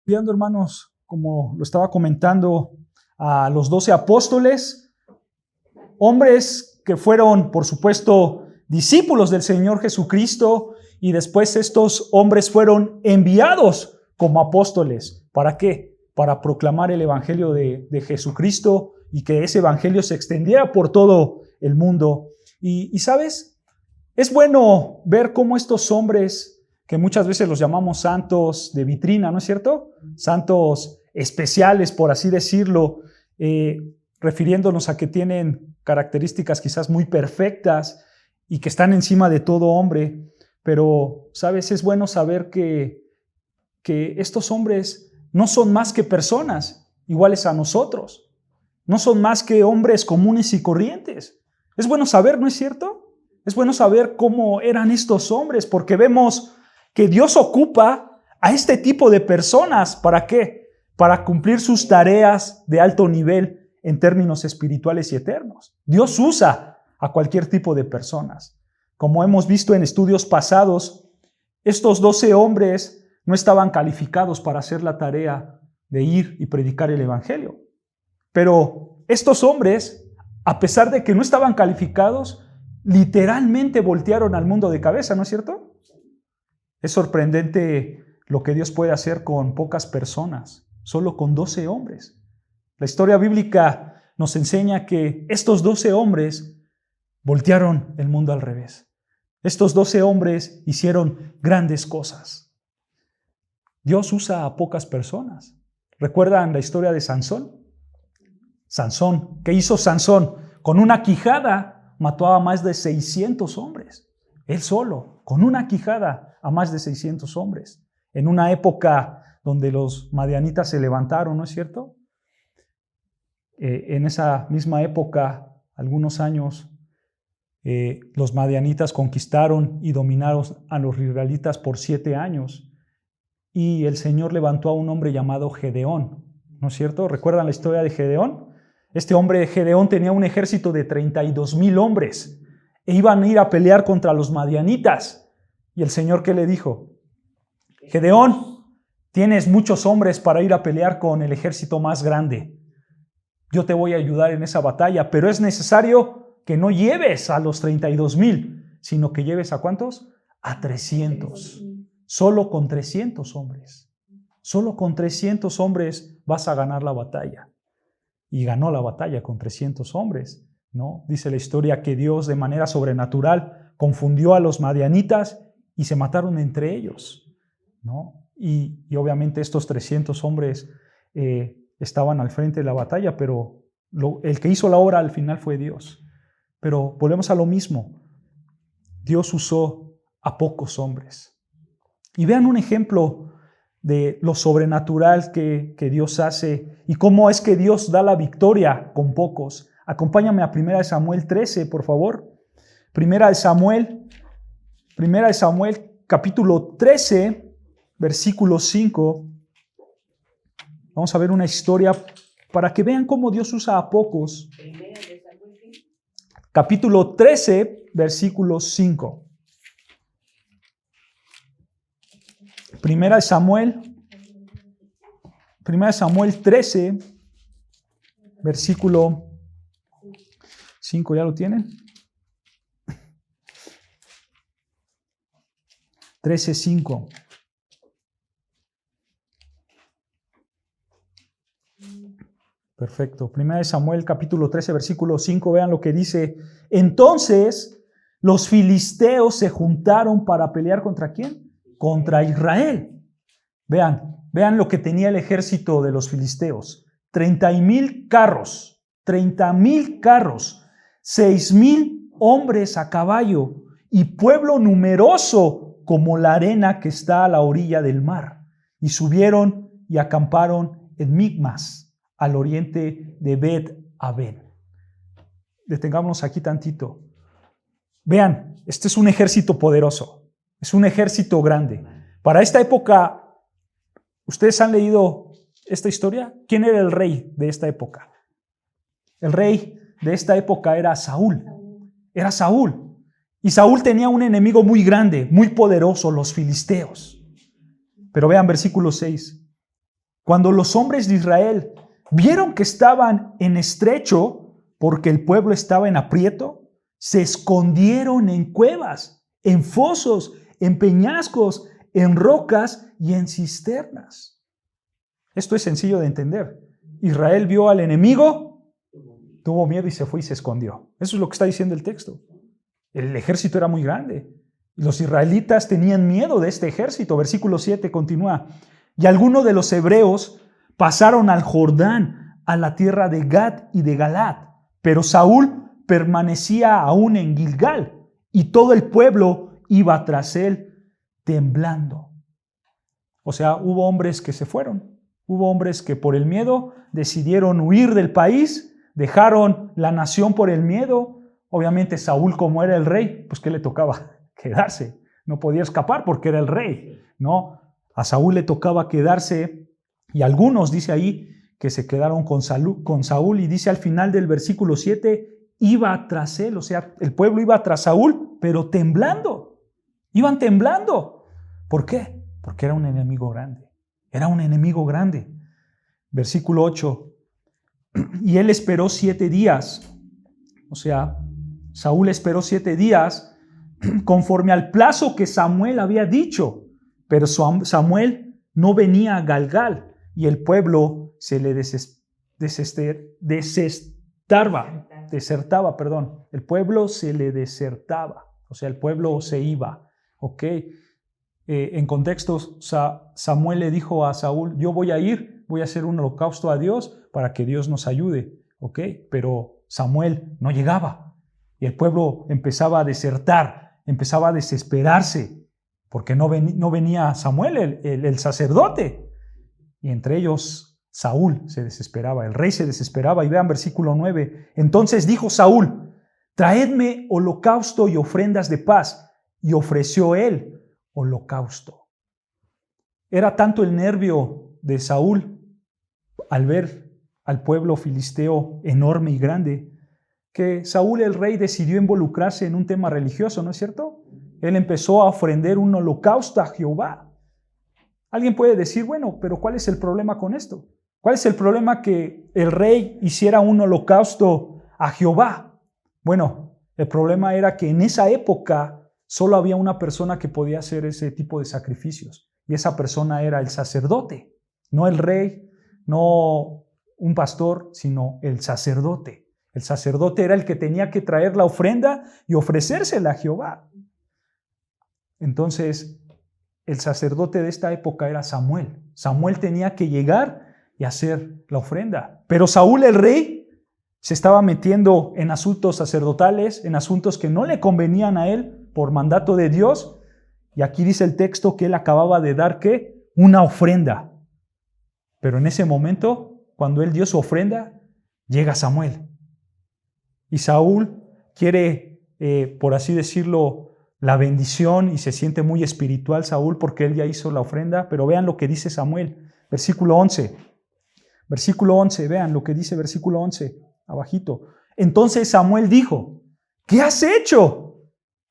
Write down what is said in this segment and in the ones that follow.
Viendo, hermanos, como lo estaba comentando, a los 12 apóstoles, hombres que fueron, por supuesto, discípulos del Señor Jesucristo, y después estos hombres fueron enviados como apóstoles. ¿Para qué? Para proclamar el evangelio de Jesucristo y que ese evangelio se extendiera por todo el mundo. Y ¿sabes? Es bueno ver cómo estos hombres, que muchas veces los llamamos santos de vitrina, ¿no es cierto? Santos especiales, por así decirlo, refiriéndonos a que tienen características quizás muy perfectas y que están encima de todo hombre. Pero, ¿sabes? Es bueno saber que estos hombres no son más que personas iguales a nosotros. No son más que hombres comunes y corrientes. Es bueno saber, ¿no es cierto? Es bueno saber cómo eran estos hombres, porque vemos que Dios ocupa a este tipo de personas. ¿Para qué? Para cumplir sus tareas de alto nivel en términos espirituales y eternos. Dios usa a cualquier tipo de personas. Como hemos visto en estudios pasados, estos 12 hombres no estaban calificados para hacer la tarea de ir y predicar el evangelio. Pero estos hombres, a pesar de que no estaban calificados, literalmente voltearon al mundo de cabeza, ¿no es cierto? Es sorprendente lo que Dios puede hacer con pocas personas, solo con 12 hombres. La historia bíblica nos enseña que estos 12 hombres voltearon el mundo al revés. Estos 12 hombres hicieron grandes cosas. Dios usa a pocas personas. ¿Recuerdan la historia de Sansón? Sansón, ¿qué hizo Sansón? Con una quijada mató a más de 600 hombres. Él solo, con una quijada, a más de 600 hombres. En una época donde los madianitas se levantaron, ¿no es cierto? En esa misma época, algunos años, los madianitas conquistaron y dominaron a los israelitas por 7 años. Y el Señor levantó a un hombre llamado Gedeón, ¿no es cierto? ¿Recuerdan la historia de Gedeón? Este hombre Gedeón tenía un ejército de 32,000 hombres e iban a ir a pelear contra los madianitas. Y el Señor, ¿qué le dijo? Gedeón, tienes muchos hombres para ir a pelear con el ejército más grande. Yo te voy a ayudar en esa batalla, pero es necesario que no lleves a los 32,000, sino que lleves ¿a cuántos? A 300. Solo con 300 hombres. Solo con 300 hombres vas a ganar la batalla. Y ganó la batalla con 300 hombres, ¿no? Dice la historia que Dios de manera sobrenatural confundió a los madianitas y se mataron entre ellos, ¿no? Y obviamente estos 300 hombres estaban al frente de la batalla, pero el que hizo la obra al final fue Dios. Pero volvemos a lo mismo. Dios usó a pocos hombres. Y vean un ejemplo de lo sobrenatural que Dios hace y cómo es que Dios da la victoria con pocos. Acompáñame a 1 Samuel 13, por favor. 1 Samuel capítulo 13, versículo 5. Vamos a ver una historia para que vean cómo Dios usa a pocos. Capítulo 13, versículo 5. 1 Samuel 13, versículo 5, ¿ya lo tienen? 13:5. Perfecto. 1 Samuel capítulo 13, versículo 5, vean lo que dice. Entonces los filisteos se juntaron para pelear ¿contra quién? Contra Israel. Vean lo que tenía el ejército de los filisteos. 30,000 carros, 6,000 hombres a caballo y pueblo numeroso como la arena que está a la orilla del mar. Y subieron y acamparon en Micmas, al oriente de Bet-Aven. Detengámonos aquí tantito. Vean, este es un ejército poderoso. Es un ejército grande. Para esta época, ¿ustedes han leído esta historia? ¿Quién era el rey de esta época? El rey de esta época era Saúl. Era Saúl. Y Saúl tenía un enemigo muy grande, muy poderoso, los filisteos. Pero vean versículo 6. Cuando los hombres de Israel vieron que estaban en estrecho porque el pueblo estaba en aprieto, se escondieron en cuevas, en fosos, en peñascos, en rocas y en cisternas. Esto es sencillo de entender. Israel vio al enemigo, tuvo miedo y se fue y se escondió. Eso es lo que está diciendo el texto. El ejército era muy grande. Los israelitas tenían miedo de este ejército. Versículo 7 continúa. Y algunos de los hebreos pasaron al Jordán, a la tierra de Gad y de Galad. Pero Saúl permanecía aún en Gilgal y todo el pueblo iba tras él temblando. O sea, hubo hombres que se fueron. Hubo hombres que por el miedo decidieron huir del país, dejaron la nación por el miedo. Obviamente Saúl, como era el rey, pues ¿qué le tocaba? Quedarse. No podía escapar porque era el rey, ¿no? A Saúl le tocaba quedarse y algunos, dice ahí, que se quedaron con Saúl y dice al final del versículo 7, iba tras él, o sea, el pueblo iba tras Saúl, pero temblando. Iban temblando. ¿Por qué? Porque era un enemigo grande. Era un enemigo grande. Versículo 8. Y él esperó 7 días. O sea, Saúl esperó 7 días conforme al plazo que Samuel había dicho. Pero Samuel no venía a Galgal y el pueblo se le desertaba. El pueblo se le desertaba. O sea, el pueblo se iba. ¿Ok? En contexto, Samuel le dijo a Saúl, yo voy a ir, voy a hacer un holocausto a Dios para que Dios nos ayude. ¿Ok? Pero Samuel no llegaba y el pueblo empezaba a desertar, empezaba a desesperarse porque no venía Samuel, el sacerdote. Y entre ellos Saúl se desesperaba, el rey se desesperaba. Y vean versículo 9. Entonces dijo Saúl, traedme holocausto y ofrendas de paz. Y ofreció él holocausto. Era tanto el nervio de Saúl al ver al pueblo filisteo enorme y grande, que Saúl el rey decidió involucrarse en un tema religioso, ¿no es cierto? Él empezó a ofrender un holocausto a Jehová. Alguien puede decir, bueno, pero ¿cuál es el problema con esto? ¿Cuál es el problema que el rey hiciera un holocausto a Jehová? Bueno, el problema era que en esa época solo había una persona que podía hacer ese tipo de sacrificios, y esa persona era el sacerdote, no el rey, no un pastor, sino el sacerdote. El sacerdote era el que tenía que traer la ofrenda y ofrecérsela a Jehová. Entonces, el sacerdote de esta época era Samuel. Samuel tenía que llegar y hacer la ofrenda. Pero Saúl el rey se estaba metiendo en asuntos sacerdotales, en asuntos que no le convenían a él por mandato de Dios. Y aquí dice el texto que él acababa de dar, ¿qué? Una ofrenda. Pero en ese momento, cuando él dio su ofrenda, llega Samuel. Y Saúl quiere, por así decirlo, la bendición y se siente muy espiritual Saúl porque él ya hizo la ofrenda. Pero vean lo que dice Samuel, versículo 11. Versículo 11, vean lo que dice versículo 11, abajito. Entonces Samuel dijo, ¿qué has hecho?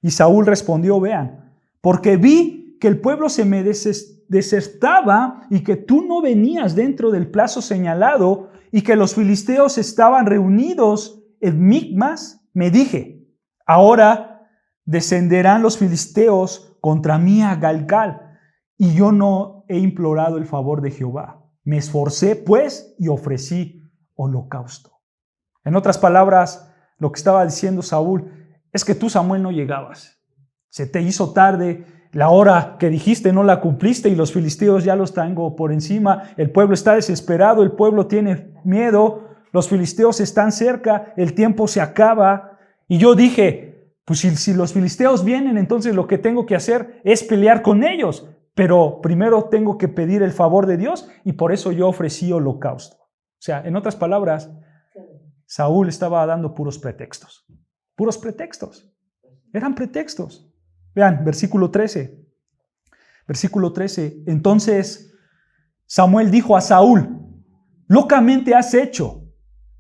Y Saúl respondió, vean, porque vi que el pueblo se me desertaba y que tú no venías dentro del plazo señalado y que los filisteos estaban reunidos en Micmas, me dije, ahora descenderán los filisteos contra mí a Galgal, y yo no he implorado el favor de Jehová. Me esforcé, pues, y ofrecí holocausto. En otras palabras, lo que estaba diciendo Saúl es que tú, Samuel, no llegabas. Se te hizo tarde, la hora que dijiste no la cumpliste y los filisteos ya los tengo por encima. El pueblo está desesperado, el pueblo tiene miedo, los filisteos están cerca, el tiempo se acaba. Y yo dije, pues si los filisteos vienen, entonces lo que tengo que hacer es pelear con ellos. Pero primero tengo que pedir el favor de Dios y por eso yo ofrecí holocausto. O sea, en otras palabras, Saúl estaba dando puros pretextos. Puros pretextos. Eran pretextos. Vean, versículo 13. Versículo 13. Entonces Samuel dijo a Saúl, locamente has hecho.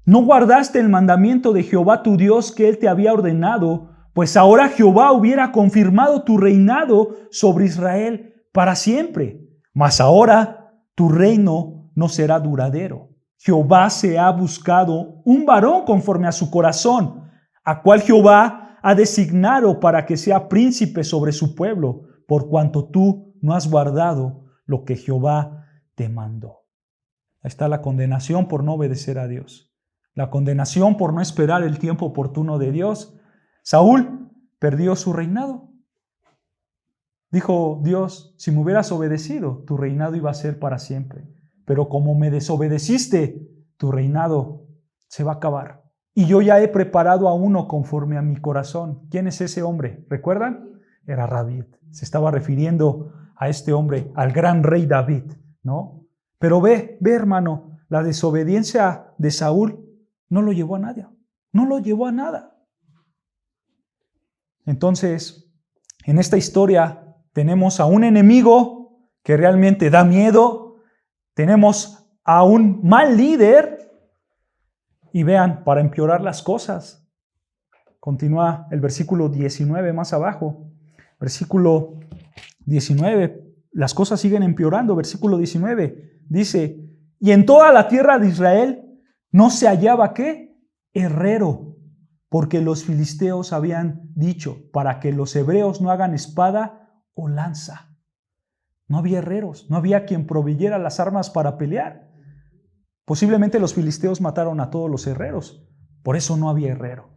No guardaste el mandamiento de Jehová tu Dios que él te había ordenado, pues ahora Jehová hubiera confirmado tu reinado sobre Israel para siempre. Mas ahora tu reino no será duradero. Jehová se ha buscado un varón conforme a su corazón, a cual Jehová ha designado para que sea príncipe sobre su pueblo, por cuanto tú no has guardado lo que Jehová te mandó. Ahí está la condenación por no obedecer a Dios. La condenación por no esperar el tiempo oportuno de Dios. Saúl perdió su reinado. Dijo Dios, si me hubieras obedecido, tu reinado iba a ser para siempre. Pero como me desobedeciste, tu reinado se va a acabar. Y yo ya he preparado a uno conforme a mi corazón. ¿Quién es ese hombre? ¿Recuerdan? Era David. Se estaba refiriendo a este hombre, al gran rey David, ¿no? Pero ve hermano, la desobediencia de Saúl no lo llevó a nada. No lo llevó a nada. Entonces, en esta historia tenemos a un enemigo que realmente da miedo. Tenemos a un mal líder. Y vean, para empeorar las cosas, continúa el versículo 19 más abajo. Versículo 19, las cosas siguen empeorando. Versículo 19 dice, y en toda la tierra de Israel no se hallaba, ¿qué? Herrero, porque los filisteos habían dicho, para que los hebreos no hagan espada o lanza. No había herreros, no había quien proveyera las armas para pelear. Posiblemente los filisteos mataron a todos los herreros, por eso no había herrero.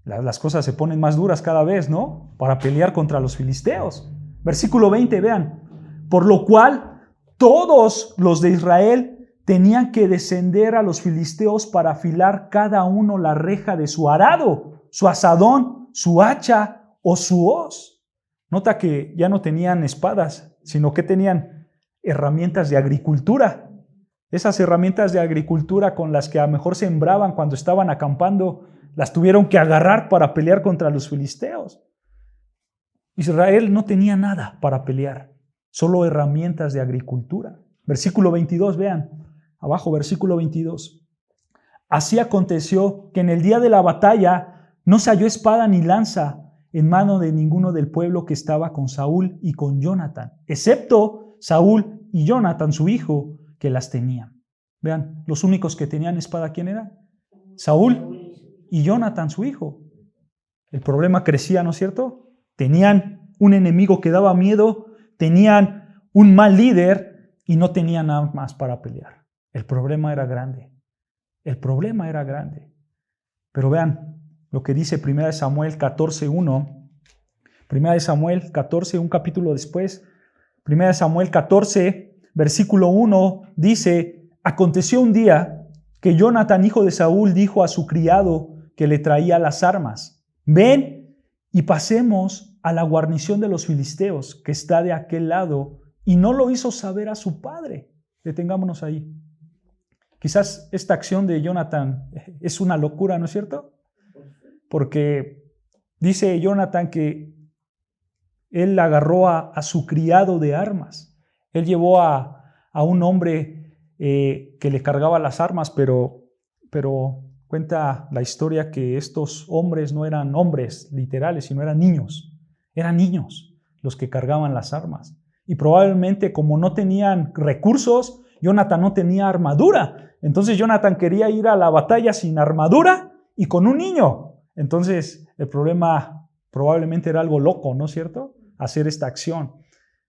Las cosas se ponen más duras cada vez, ¿no? Para pelear contra los filisteos. Versículo 20, vean. Por lo cual, todos los de Israel tenían que descender a los filisteos para afilar cada uno la reja de su arado, su azadón, su hacha o su hoz. Nota que ya no tenían espadas, sino que tenían herramientas de agricultura. Esas herramientas de agricultura con las que a lo mejor sembraban cuando estaban acampando, las tuvieron que agarrar para pelear contra los filisteos. Israel no tenía nada para pelear, solo herramientas de agricultura. Versículo 22, vean, abajo versículo 22. Así aconteció que en el día de la batalla no se halló espada ni lanza en mano de ninguno del pueblo que estaba con Saúl y con Jonatán, excepto Saúl y Jonatán, su hijo, que las tenían. Vean, los únicos que tenían espada, ¿quién era? Saúl y Jonatán, su hijo. El problema crecía, ¿no es cierto? Tenían un enemigo que daba miedo, tenían un mal líder y no tenían nada más para pelear. El problema era grande. El problema era grande. Pero vean lo que dice 1 Samuel 14:1. 1 Samuel 14, un capítulo después. 1 Samuel 14, versículo 1 dice, aconteció un día que Jonatán, hijo de Saúl, dijo a su criado que le traía las armas, ven y pasemos a la guarnición de los filisteos que está de aquel lado, y no lo hizo saber a su padre. Detengámonos ahí. Quizás esta acción de Jonatán es una locura, ¿no es cierto? Porque dice Jonatán que él agarró a su criado de armas. Él llevó a un hombre que le cargaba las armas, pero cuenta la historia que estos hombres no eran hombres literales, sino eran niños. Eran niños los que cargaban las armas. Y probablemente como no tenían recursos, Jonatán no tenía armadura. Entonces Jonatán quería ir a la batalla sin armadura y con un niño. Entonces el problema probablemente era algo loco, ¿no es cierto? Hacer esta acción.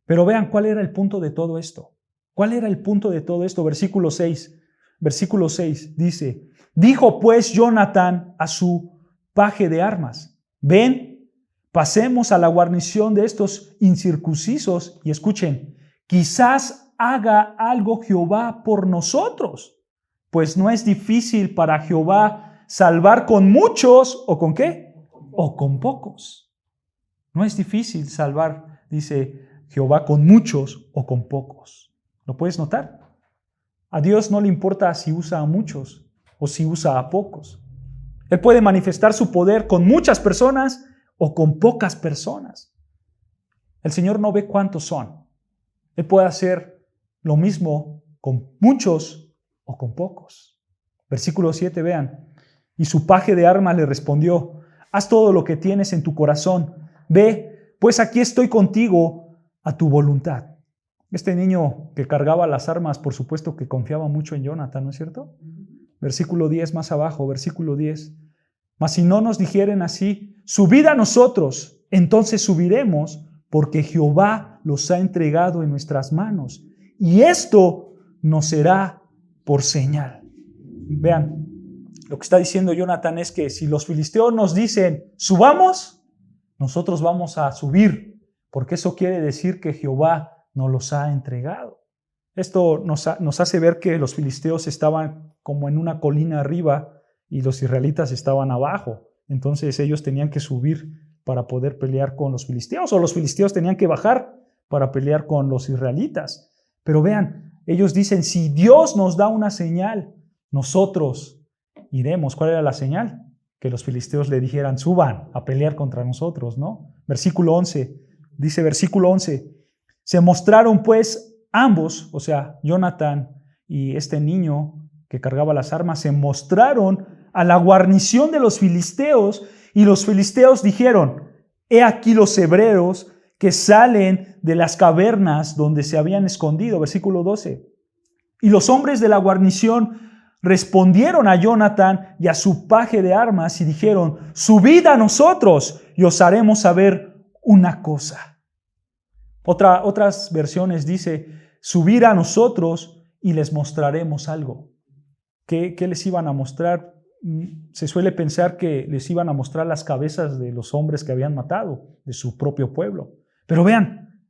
Pero vean cuál era el punto de todo esto. ¿Cuál era el punto de todo esto? Versículo 6. Versículo 6 dice, dijo pues Jonatán a su paje de armas, ven, pasemos a la guarnición de estos incircuncisos y escuchen, quizás haga algo Jehová por nosotros, pues no es difícil para Jehová salvar con muchos, ¿o con qué? O con pocos. No es difícil salvar, dice Jehová, con muchos o con pocos. ¿Lo puedes notar? A Dios no le importa si usa a muchos o si usa a pocos. Él puede manifestar su poder con muchas personas o con pocas personas. El Señor no ve cuántos son. Él puede hacer lo mismo con muchos o con pocos. Versículo 7, vean. Y su paje de armas le respondió, haz todo lo que tienes en tu corazón. Ve, pues aquí estoy contigo a tu voluntad. Este niño que cargaba las armas, por supuesto que confiaba mucho en Jonathan, ¿no es cierto? Versículo 10 más abajo, versículo 10. Mas si no nos dijeren así, subid a nosotros, entonces subiremos, porque Jehová los ha entregado en nuestras manos. Y esto nos será por señal. Vean, lo que está diciendo Jonathan es que si los filisteos nos dicen, subamos, nosotros vamos a subir, porque eso quiere decir que Jehová nos los ha entregado. Esto nos hace ver que los filisteos estaban como en una colina arriba y los israelitas estaban abajo. Entonces ellos tenían que subir para poder pelear con los filisteos, o los filisteos tenían que bajar para pelear con los israelitas. Pero vean, ellos dicen, si Dios nos da una señal, nosotros iremos. ¿Cuál era la señal? Que los filisteos le dijeran, suban a pelear contra nosotros, ¿no? Versículo 11, dice versículo 11, se mostraron pues ambos, o sea, Jonathan y este niño que cargaba las armas, se mostraron a la guarnición de los filisteos, y los filisteos dijeron, he aquí los hebreos que salen de las cavernas donde se habían escondido. Versículo 12. Y los hombres de la guarnición respondieron a Jonathan y a su paje de armas y dijeron, subid a nosotros y os haremos saber una cosa. Otras versiones dice, subir a nosotros y les mostraremos algo. ¿Qué les iban a mostrar? Se suele pensar que les iban a mostrar las cabezas de los hombres que habían matado, de su propio pueblo. Pero vean,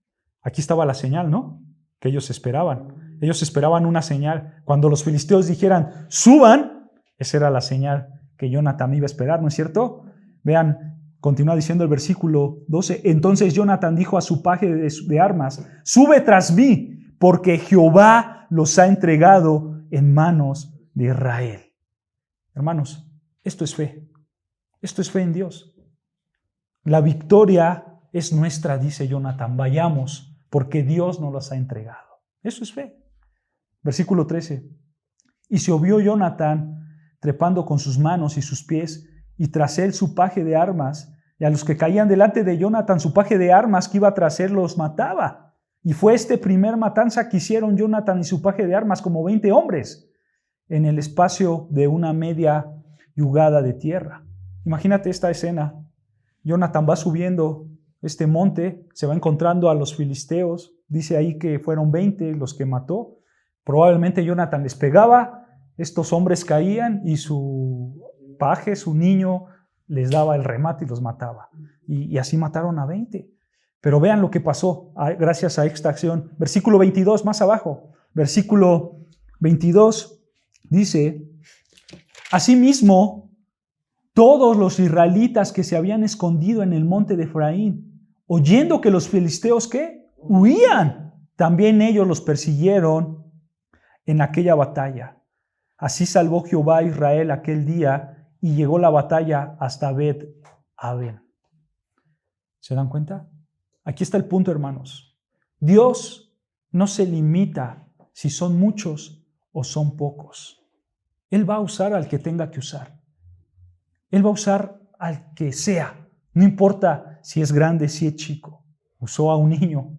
aquí estaba la señal, ¿no? Que ellos esperaban. Ellos esperaban una señal. Cuando los filisteos dijeran, suban, esa era la señal que Jonathan iba a esperar, ¿no es cierto? Vean, continúa diciendo el versículo 12. Entonces Jonathan dijo a su paje de armas, sube tras mí, porque Jehová los ha entregado en manos de Israel. Hermanos, esto es fe. Esto es fe en Dios. La victoria es nuestra, dice Jonathan. Vayamos, porque Dios nos las ha entregado. Eso es fe. Versículo 13. Y se vio Jonathan trepando con sus manos y sus pies, y tras él su paje de armas, y a los que caían delante de Jonathan, su paje de armas que iba tras él los mataba. Y fue este primer matanza que hicieron Jonathan y su paje de armas como 20 hombres en el espacio de una media yugada de tierra. Imagínate esta escena. Jonathan va subiendo este monte, se va encontrando a los filisteos. Dice ahí que fueron 20 los que mató. Probablemente Jonathan les pegaba, estos hombres caían y su paje, su niño, les daba el remate y los mataba. Y así mataron a 20. Pero vean lo que pasó gracias a esta acción. Versículo 22, más abajo. Versículo 22 dice, asimismo, todos los israelitas que se habían escondido en el monte de Efraín, oyendo que los filisteos, ¿qué? Huían. También ellos los persiguieron en aquella batalla. Así salvó Jehová a Israel aquel día y llegó la batalla hasta Bet-Aven. ¿Se dan cuenta? Aquí está el punto, hermanos. Dios no se limita si son muchos o son pocos. Él va a usar al que tenga que usar. Él va a usar al que sea. No importa si es grande, si es chico. Usó a un niño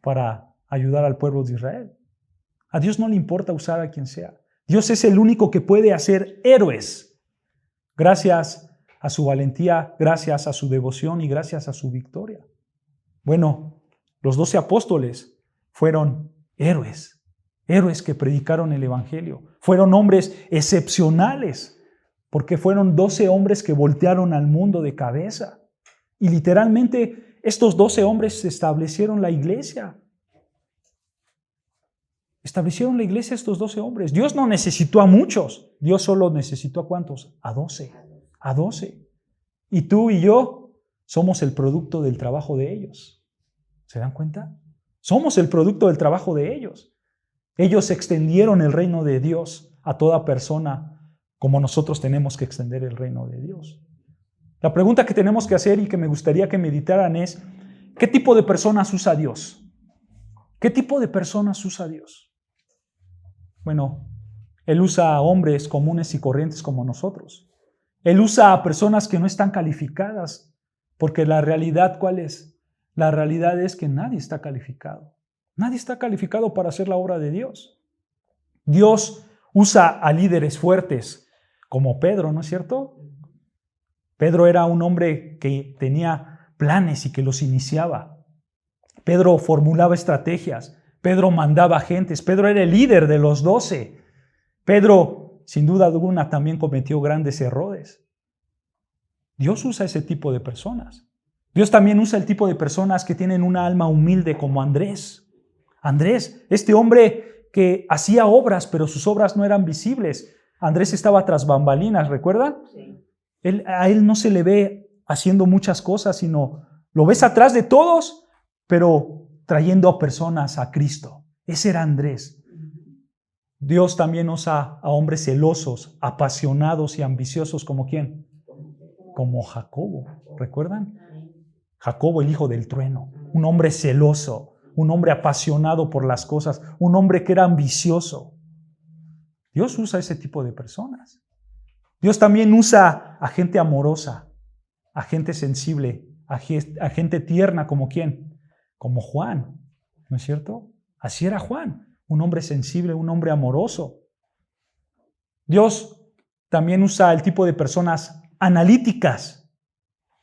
para ayudar al pueblo de Israel. A Dios no le importa usar a quien sea. Dios es el único que puede hacer héroes. Gracias a su valentía, gracias a su devoción y gracias a su victoria. Bueno, los 12 apóstoles fueron héroes. Héroes que predicaron el evangelio. Fueron hombres excepcionales, porque fueron 12 hombres que voltearon al mundo de cabeza. Y literalmente estos 12 hombres establecieron la iglesia. Establecieron la iglesia estos 12 hombres. Dios no necesitó a muchos. Dios solo necesitó ¿a cuántos? A 12. A 12. Y tú y yo somos el producto del trabajo de ellos. ¿Se dan cuenta? Somos el producto del trabajo de ellos. Ellos extendieron el reino de Dios a toda persona como nosotros tenemos que extender el reino de Dios. La pregunta que tenemos que hacer y que me gustaría que meditaran es, ¿qué tipo de personas usa Dios? ¿Qué tipo de personas usa Dios? Bueno, Él usa a hombres comunes y corrientes como nosotros. Él usa a personas que no están calificadas, porque la realidad, ¿cuál es? La realidad es que nadie está calificado. Nadie está calificado para hacer la obra de Dios. Dios usa a líderes fuertes como Pedro, ¿no es cierto? Pedro era un hombre que tenía planes y que los iniciaba. Pedro formulaba estrategias. Pedro mandaba gentes. Pedro era el líder de los 12. Pedro, sin duda alguna, también cometió grandes errores. Dios usa ese tipo de personas. Dios también usa el tipo de personas que tienen una alma humilde como Andrés. Andrés, este hombre que hacía obras, pero sus obras no eran visibles. Andrés estaba tras bambalinas, ¿recuerdan? Sí. A él no se le ve haciendo muchas cosas, sino lo ves atrás de todos, pero trayendo a personas a Cristo. Ese era Andrés. Dios también usa a hombres celosos, apasionados y ambiciosos, ¿como quién? Como Jacobo, ¿recuerdan? Jacobo, el hijo del trueno, un hombre celoso, un hombre apasionado por las cosas, un hombre que era ambicioso. Dios usa ese tipo de personas. Dios también usa a gente amorosa, a gente sensible, a gente tierna, ¿como quién? Como Juan, ¿no es cierto? Así era Juan, un hombre sensible, un hombre amoroso. Dios también usa el tipo de personas analíticas,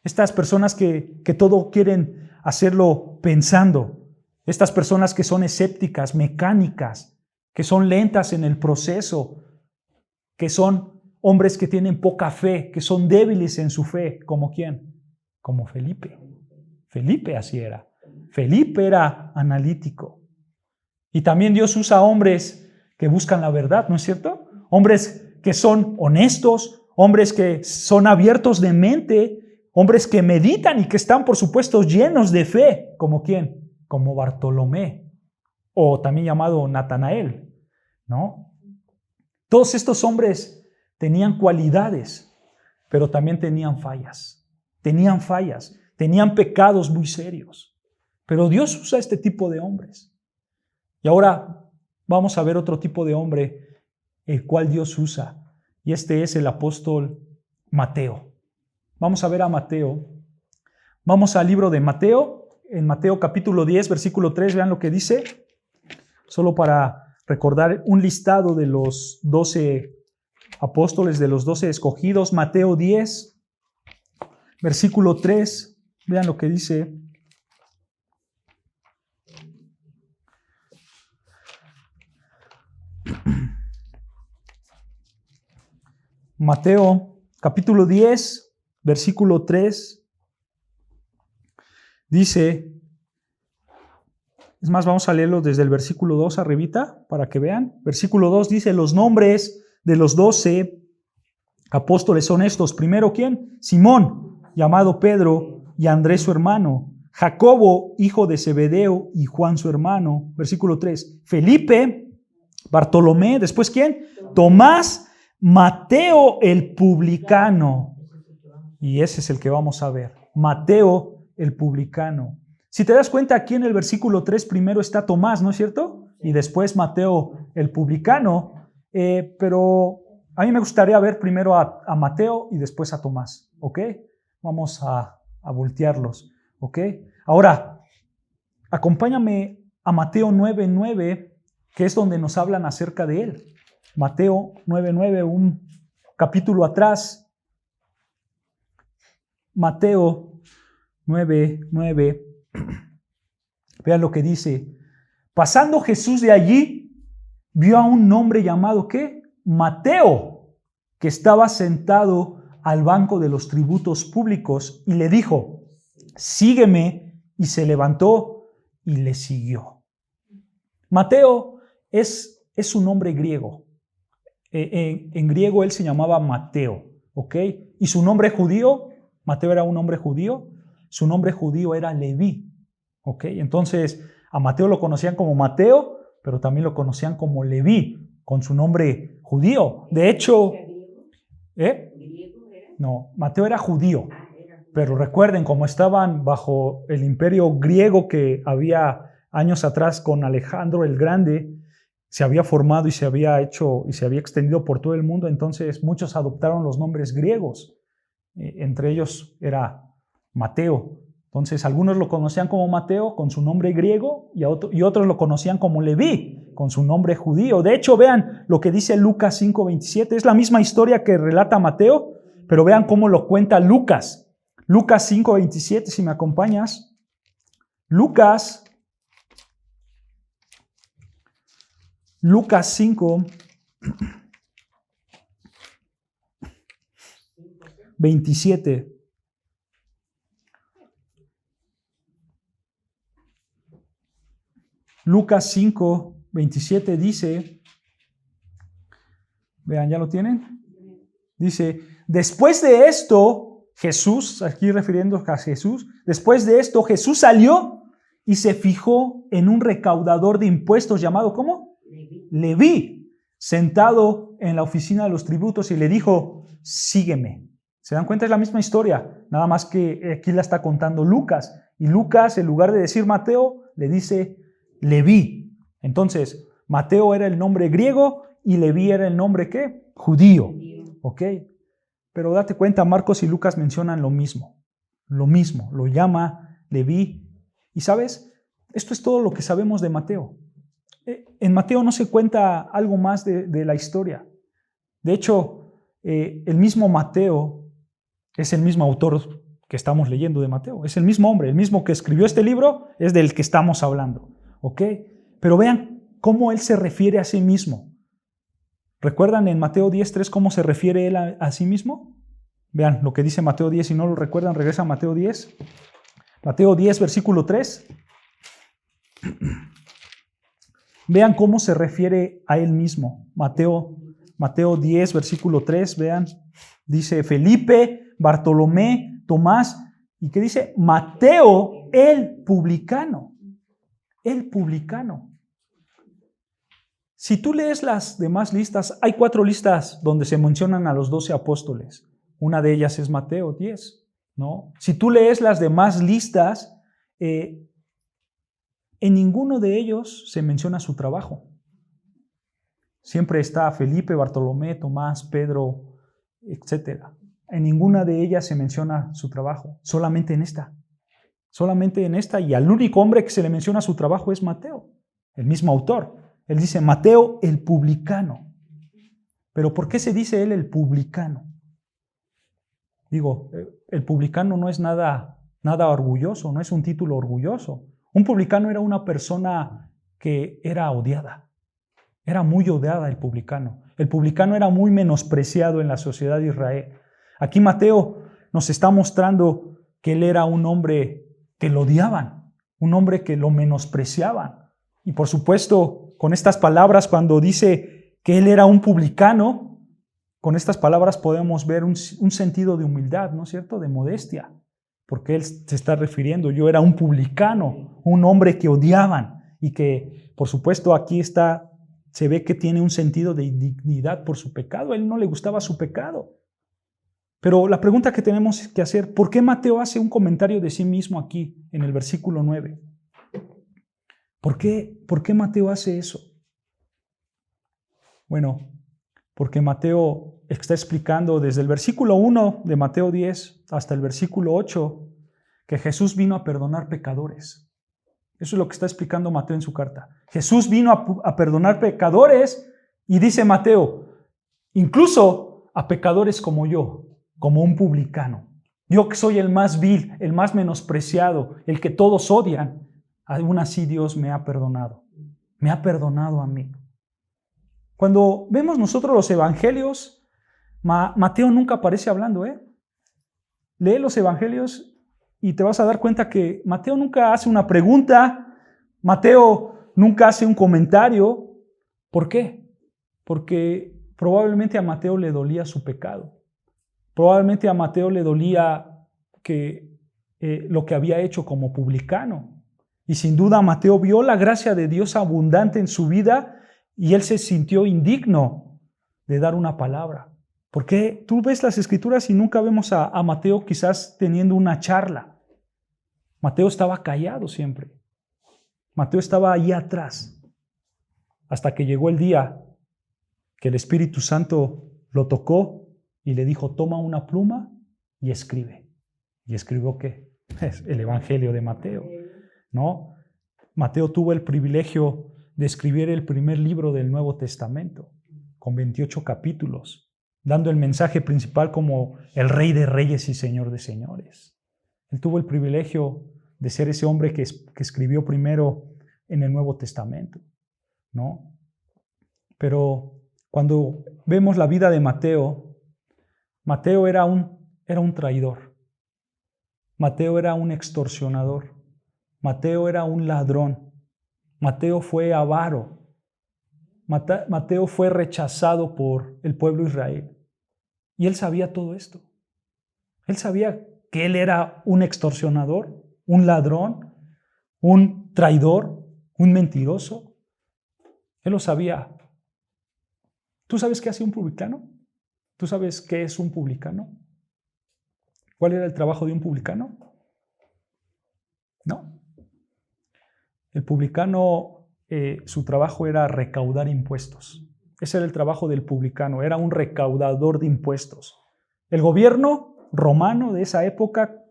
estas personas que todo quieren hacerlo pensando, estas personas que son escépticas, mecánicas, que son lentas en el proceso, que son hombres que tienen poca fe, que son débiles en su fe. ¿Como quién? Como Felipe. Felipe así era. Felipe era analítico. Y también Dios usa hombres que buscan la verdad, ¿no es cierto? Hombres que son honestos, hombres que son abiertos de mente, hombres que meditan y que están, por supuesto, llenos de fe. ¿Como quién? Como Bartolomé, o también llamado Natanael, ¿no? Todos estos hombres tenían cualidades, pero también tenían fallas. Tenían pecados muy serios. Pero Dios usa este tipo de hombres. Y ahora vamos a ver otro tipo de hombre, el cual Dios usa. Y este es el apóstol Mateo. Vamos a ver a Mateo. Vamos al libro de Mateo, en Mateo capítulo 10, versículo 3, vean lo que dice. Solo para recordar un listado de los 12 apóstoles, de los 12 escogidos. Mateo 10, versículo 3, vean lo que dice. Mateo capítulo 10, versículo 3, dice, es más, vamos a leerlo desde el versículo 2 arribita para que vean. Versículo 2 dice, los nombres de los 12 apóstoles son estos. Primero, ¿quién? Simón, llamado Pedro, y Andrés su hermano. Jacobo, hijo de Zebedeo, y Juan su hermano. Versículo 3. Felipe, Bartolomé, después ¿quién? Tomás, Mateo el publicano. Y ese es el que vamos a ver. Mateo el publicano. Si te das cuenta, aquí en el versículo 3 primero está Tomás, ¿no es cierto? Y después Mateo el publicano. Pero a mí me gustaría ver primero a Mateo y después a Tomás, ¿ok? Vamos a voltearlos, ¿ok? Ahora, acompáñame a Mateo 9:9, que es donde nos hablan acerca de él. Mateo 9:9, un capítulo atrás. Mateo 9:9. Vean lo que dice. Pasando Jesús de allí, vio a un hombre llamado, ¿qué? Mateo, que estaba sentado al banco de los tributos públicos, y le dijo, sígueme, y se levantó y le siguió. Mateo es un nombre griego. En griego él se llamaba Mateo, ¿ok? Y su nombre judío, Mateo era un nombre judío, su nombre judío era Leví, ¿ok? Entonces a Mateo lo conocían como Mateo, pero también lo conocían como Leví, con su nombre judío. De hecho, no, Mateo era judío, pero recuerden, como estaban bajo el imperio griego que había años atrás con Alejandro el Grande, se había formado y se había hecho y se había extendido por todo el mundo, entonces muchos adoptaron los nombres griegos. Entre ellos era Mateo. Entonces, algunos lo conocían como Mateo con su nombre griego y otros lo conocían como Leví con su nombre judío. De hecho, vean lo que dice Lucas 5:27. Es la misma historia que relata Mateo, pero vean cómo lo cuenta Lucas. Lucas 5:27, si me acompañas. Lucas 5:27. Lucas 5:27 dice, vean, ¿ya lo tienen? Dice, después de esto, Jesús, aquí refiriendo a Jesús, después de esto Jesús salió y se fijó en un recaudador de impuestos llamado, ¿cómo? Leví, sentado en la oficina de los tributos y le dijo, sígueme. ¿Se dan cuenta? Es la misma historia, nada más que aquí la está contando Lucas. Y Lucas, en lugar de decir Mateo, le dice Leví. Entonces, Mateo era el nombre griego y Leví era el nombre, ¿qué? Judío. ¿Ok? Pero date cuenta, Marcos y Lucas mencionan lo mismo, lo llama Leví. Y ¿sabes? Esto es todo lo que sabemos de Mateo. En Mateo no se cuenta algo más de la historia. De hecho, el mismo Mateo es el mismo autor que estamos leyendo de Mateo. Es el mismo hombre, el mismo que escribió este libro, es del que estamos hablando. ¿Ok? Pero vean cómo él se refiere a sí mismo. ¿Recuerdan en Mateo 10:3 cómo se refiere él a sí mismo? Vean lo que dice Mateo 10. Si no lo recuerdan, regresa a Mateo 10. Mateo 10, versículo 3. Vean cómo se refiere a él mismo. Mateo 10, versículo 3, vean. Dice Felipe, Bartolomé, Tomás. ¿Y qué dice? Mateo, el publicano. El publicano. Si tú lees las demás listas, hay 4 listas donde se mencionan a los 12 apóstoles. Una de ellas es Mateo 10, ¿no? Si tú lees las demás listas, en ninguno de ellos se menciona su trabajo. Siempre está Felipe, Bartolomé, Tomás, Pedro, etc. En ninguna de ellas se menciona su trabajo, solamente en esta. Solamente en esta, y al único hombre que se le menciona su trabajo es Mateo, el mismo autor. Él dice Mateo el publicano. ¿Pero por qué se dice él el publicano? Digo, el publicano no es nada orgulloso, no es un título orgulloso. Un publicano era una persona que era odiada. Era muy odiada el publicano. El publicano era muy menospreciado en la sociedad de Israel. Aquí Mateo nos está mostrando que él era un hombre que lo odiaban, un hombre que lo menospreciaban. Y por supuesto, con estas palabras, cuando dice que él era un publicano, con estas palabras podemos ver un sentido de humildad, ¿no es cierto?, de modestia, porque él se está refiriendo, yo era un publicano, un hombre que odiaban, y que, por supuesto, aquí se ve que tiene un sentido de indignidad por su pecado. A él no le gustaba su pecado. Pero la pregunta que tenemos que hacer, ¿por qué Mateo hace un comentario de sí mismo aquí, en el versículo 9? ¿Por qué Mateo hace eso? Bueno, porque Mateo está explicando desde el versículo 1 de Mateo 10 hasta el versículo 8 que Jesús vino a perdonar pecadores. Eso es lo que está explicando Mateo en su carta. Jesús vino a perdonar pecadores y dice Mateo, incluso a pecadores como yo, como un publicano. Yo que soy el más vil, el más menospreciado, el que todos odian, aún así Dios me ha perdonado. Me ha perdonado a mí. Cuando vemos nosotros los evangelios, Mateo nunca aparece hablando, Lee los evangelios y te vas a dar cuenta que Mateo nunca hace una pregunta, Mateo nunca hace un comentario. ¿Por qué? Porque probablemente a Mateo le dolía su pecado. Probablemente a Mateo le dolía lo que había hecho como publicano. Y sin duda Mateo vio la gracia de Dios abundante en su vida y él se sintió indigno de dar una palabra. Porque tú ves las Escrituras y nunca vemos a Mateo quizás teniendo una charla. Mateo estaba callado siempre. Mateo estaba ahí atrás. Hasta que llegó el día que el Espíritu Santo lo tocó y le dijo, toma una pluma y escribe. ¿Y escribió qué? Es el Evangelio de Mateo, ¿no? Mateo tuvo el privilegio de escribir el primer libro del Nuevo Testamento, con 28 capítulos, dando el mensaje principal como el Rey de Reyes y Señor de Señores. Él tuvo el privilegio de ser ese hombre que escribió primero en el Nuevo Testamento, ¿no? Pero cuando vemos la vida de Mateo, Mateo era un traidor. Mateo era un extorsionador. Mateo era un ladrón. Mateo fue avaro. Mateo fue rechazado por el pueblo de Israel. Y él sabía todo esto. Él sabía que él era un extorsionador, un ladrón, un traidor, un mentiroso. Él lo sabía. ¿Tú sabes qué hace un publicano? ¿Tú sabes qué es un publicano? ¿Cuál era el trabajo de un publicano? No. El publicano, su trabajo era recaudar impuestos. Ese era el trabajo del publicano, era un recaudador de impuestos. El gobierno romano de esa época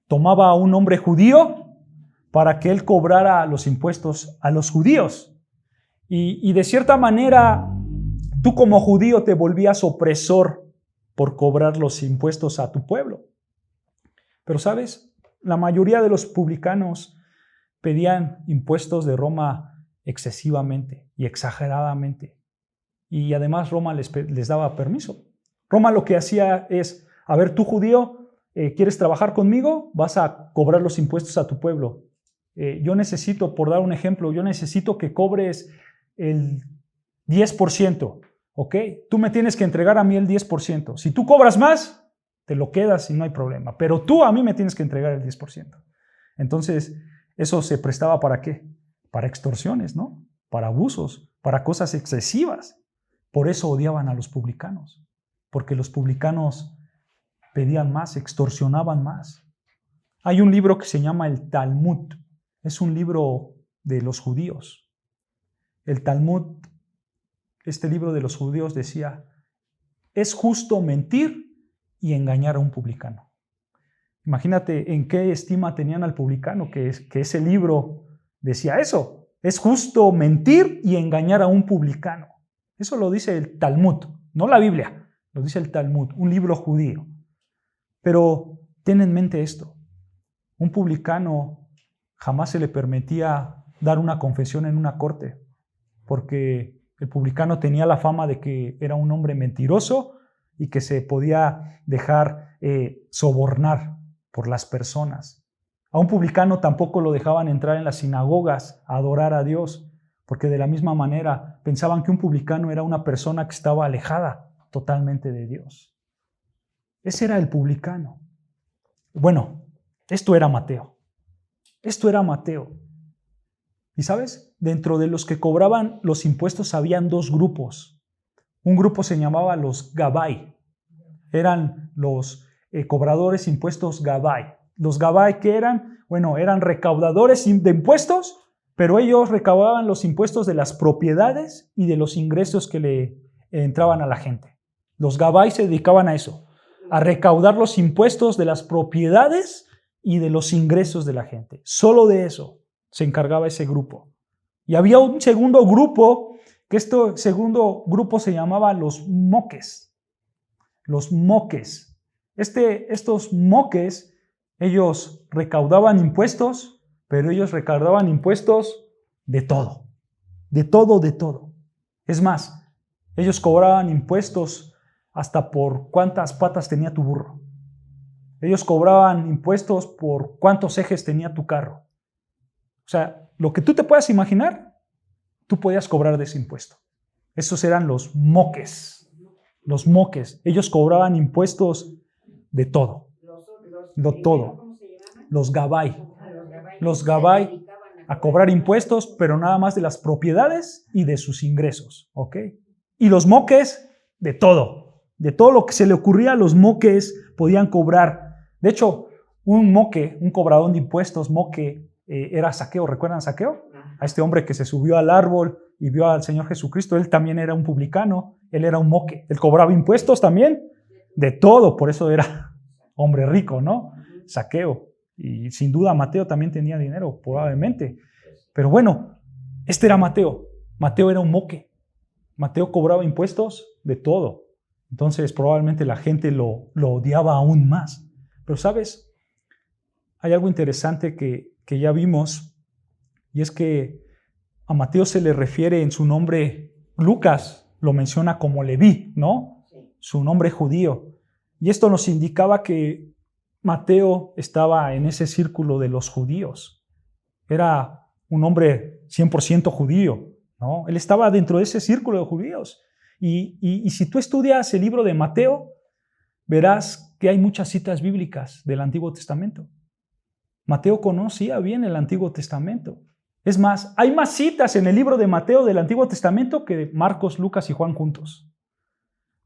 tomaba a un hombre judío para que él cobrara los impuestos a los judíos. Y de cierta manera, tú como judío te volvías opresor por cobrar los impuestos a tu pueblo. Pero ¿sabes? La mayoría de los publicanos pedían impuestos de Roma excesivamente y exageradamente. Y además Roma les daba permiso. Roma lo que hacía es, a ver, tú judío, ¿quieres trabajar conmigo? Vas a cobrar los impuestos a tu pueblo. Yo necesito, por dar un ejemplo, yo necesito que cobres el 10%, ¿ok? Tú me tienes que entregar a mí el 10%. Si tú cobras más, te lo quedas y no hay problema. Pero tú a mí me tienes que entregar el 10%. Entonces, eso se prestaba ¿para qué? Para extorsiones, ¿no? Para abusos, para cosas excesivas. Por eso odiaban a los publicanos. Porque los publicanos pedían más, extorsionaban más. Hay un libro que se llama el Talmud. Es un libro de los judíos. El Talmud, este libro de los judíos decía, es justo mentir y engañar a un publicano. Imagínate en qué estima tenían al publicano, que ese libro decía eso. Es justo mentir y engañar a un publicano. Eso lo dice el Talmud, no la Biblia, lo dice el Talmud, un libro judío. Pero ten en mente esto, un publicano jamás se le permitía dar una confesión en una corte, porque el publicano tenía la fama de que era un hombre mentiroso y que se podía dejar sobornar por las personas. A un publicano tampoco lo dejaban entrar en las sinagogas a adorar a Dios, porque de la misma manera pensaban que un publicano era una persona que estaba alejada totalmente de Dios. Ese era el publicano. Bueno, esto era Mateo. Esto era Mateo. ¿Y sabes? Dentro de los que cobraban los impuestos habían dos grupos. Un grupo se llamaba los Gabai. Eran los cobradores impuestos Gabai. Los Gabai, ¿qué eran? Bueno, eran recaudadores de impuestos, pero ellos recaudaban los impuestos de las propiedades y de los ingresos que le entraban a la gente. Los Gabai se dedicaban a eso, a recaudar los impuestos de las propiedades y de los ingresos de la gente. Solo de eso se encargaba ese grupo. Y había un segundo grupo, que este segundo grupo se llamaba los moques. Los moques. Estos moques, ellos recaudaban impuestos, pero ellos recaudaban impuestos de todo. De todo, de todo. Es más, ellos cobraban impuestos hasta por cuántas patas tenía tu burro. Ellos cobraban impuestos por cuántos ejes tenía tu carro. O sea, lo que tú te puedas imaginar, tú podías cobrar de ese impuesto. Esos eran los moques. Los moques. Ellos cobraban impuestos de todo. De todo. Los Gabai. Los Gabai a cobrar impuestos, pero nada más de las propiedades y de sus ingresos. ¿Ok? Y los moques, de todo. De todo lo que se le ocurría, los moques podían cobrar. De hecho, un moque, un cobrador de impuestos, moque, era Zaqueo. ¿Recuerdan a Zaqueo? A este hombre que se subió al árbol y vio al Señor Jesucristo. Él también era un publicano, él era un moque. Él cobraba impuestos también, de todo, por eso era hombre rico, ¿no? Zaqueo. Y sin duda Mateo también tenía dinero, probablemente. Pero bueno, este era Mateo. Mateo era un moque. Mateo cobraba impuestos de todo. Entonces probablemente la gente lo odiaba aún más. Pero ¿sabes? Hay algo interesante que ya vimos, y es que a Mateo se le refiere en su nombre, Lucas lo menciona como Leví, ¿no? Su nombre judío. Y esto nos indicaba que Mateo estaba en ese círculo de los judíos. Era un hombre 100% judío, ¿no? Él estaba dentro de ese círculo de judíos. Y si tú estudias el libro de Mateo, verás que hay muchas citas bíblicas del Antiguo Testamento. Mateo conocía bien el Antiguo Testamento. Es más, hay más citas en el libro de Mateo del Antiguo Testamento que Marcos, Lucas y Juan juntos.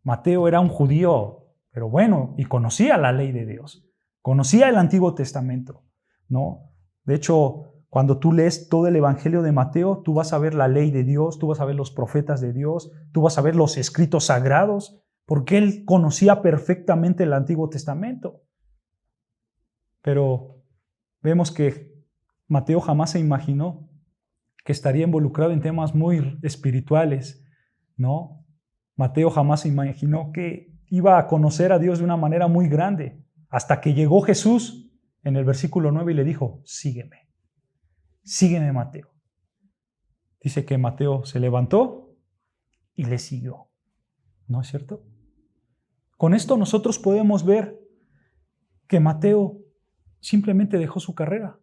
Mateo era un judío, pero bueno, y conocía la ley de Dios. Conocía el Antiguo Testamento, ¿no? De hecho, cuando tú lees todo el Evangelio de Mateo, tú vas a ver la ley de Dios, tú vas a ver los profetas de Dios, tú vas a ver los escritos sagrados, porque él conocía perfectamente el Antiguo Testamento. Pero vemos que Mateo jamás se imaginó que estaría involucrado en temas muy espirituales, ¿no? Mateo jamás se imaginó que iba a conocer a Dios de una manera muy grande, hasta que llegó Jesús en el versículo 9 y le dijo, sígueme, sígueme Mateo. Dice que Mateo se levantó y le siguió, ¿no es cierto? Con esto nosotros podemos ver que Mateo simplemente dejó su carrera.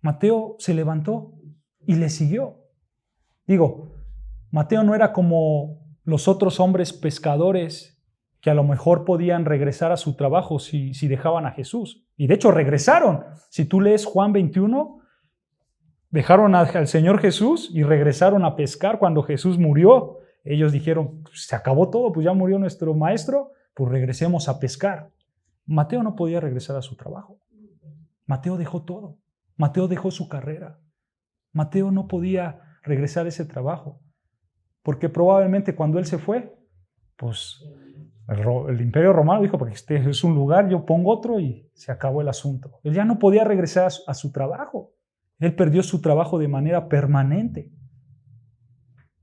Mateo se levantó y le siguió. Digo, Mateo no era como los otros hombres pescadores que a lo mejor podían regresar a su trabajo si dejaban a Jesús. Y de hecho regresaron. Si tú lees Juan 21, dejaron al Señor Jesús y regresaron a pescar cuando Jesús murió. Ellos dijeron, se acabó todo, pues ya murió nuestro maestro, pues regresemos a pescar. Mateo no podía regresar a su trabajo. Mateo dejó todo. Mateo dejó su carrera. Mateo no podía regresar a ese trabajo, porque probablemente cuando él se fue, pues el Imperio Romano dijo, porque este es un lugar, yo pongo otro y se acabó el asunto. Él ya no podía regresar a su trabajo. Él perdió su trabajo de manera permanente.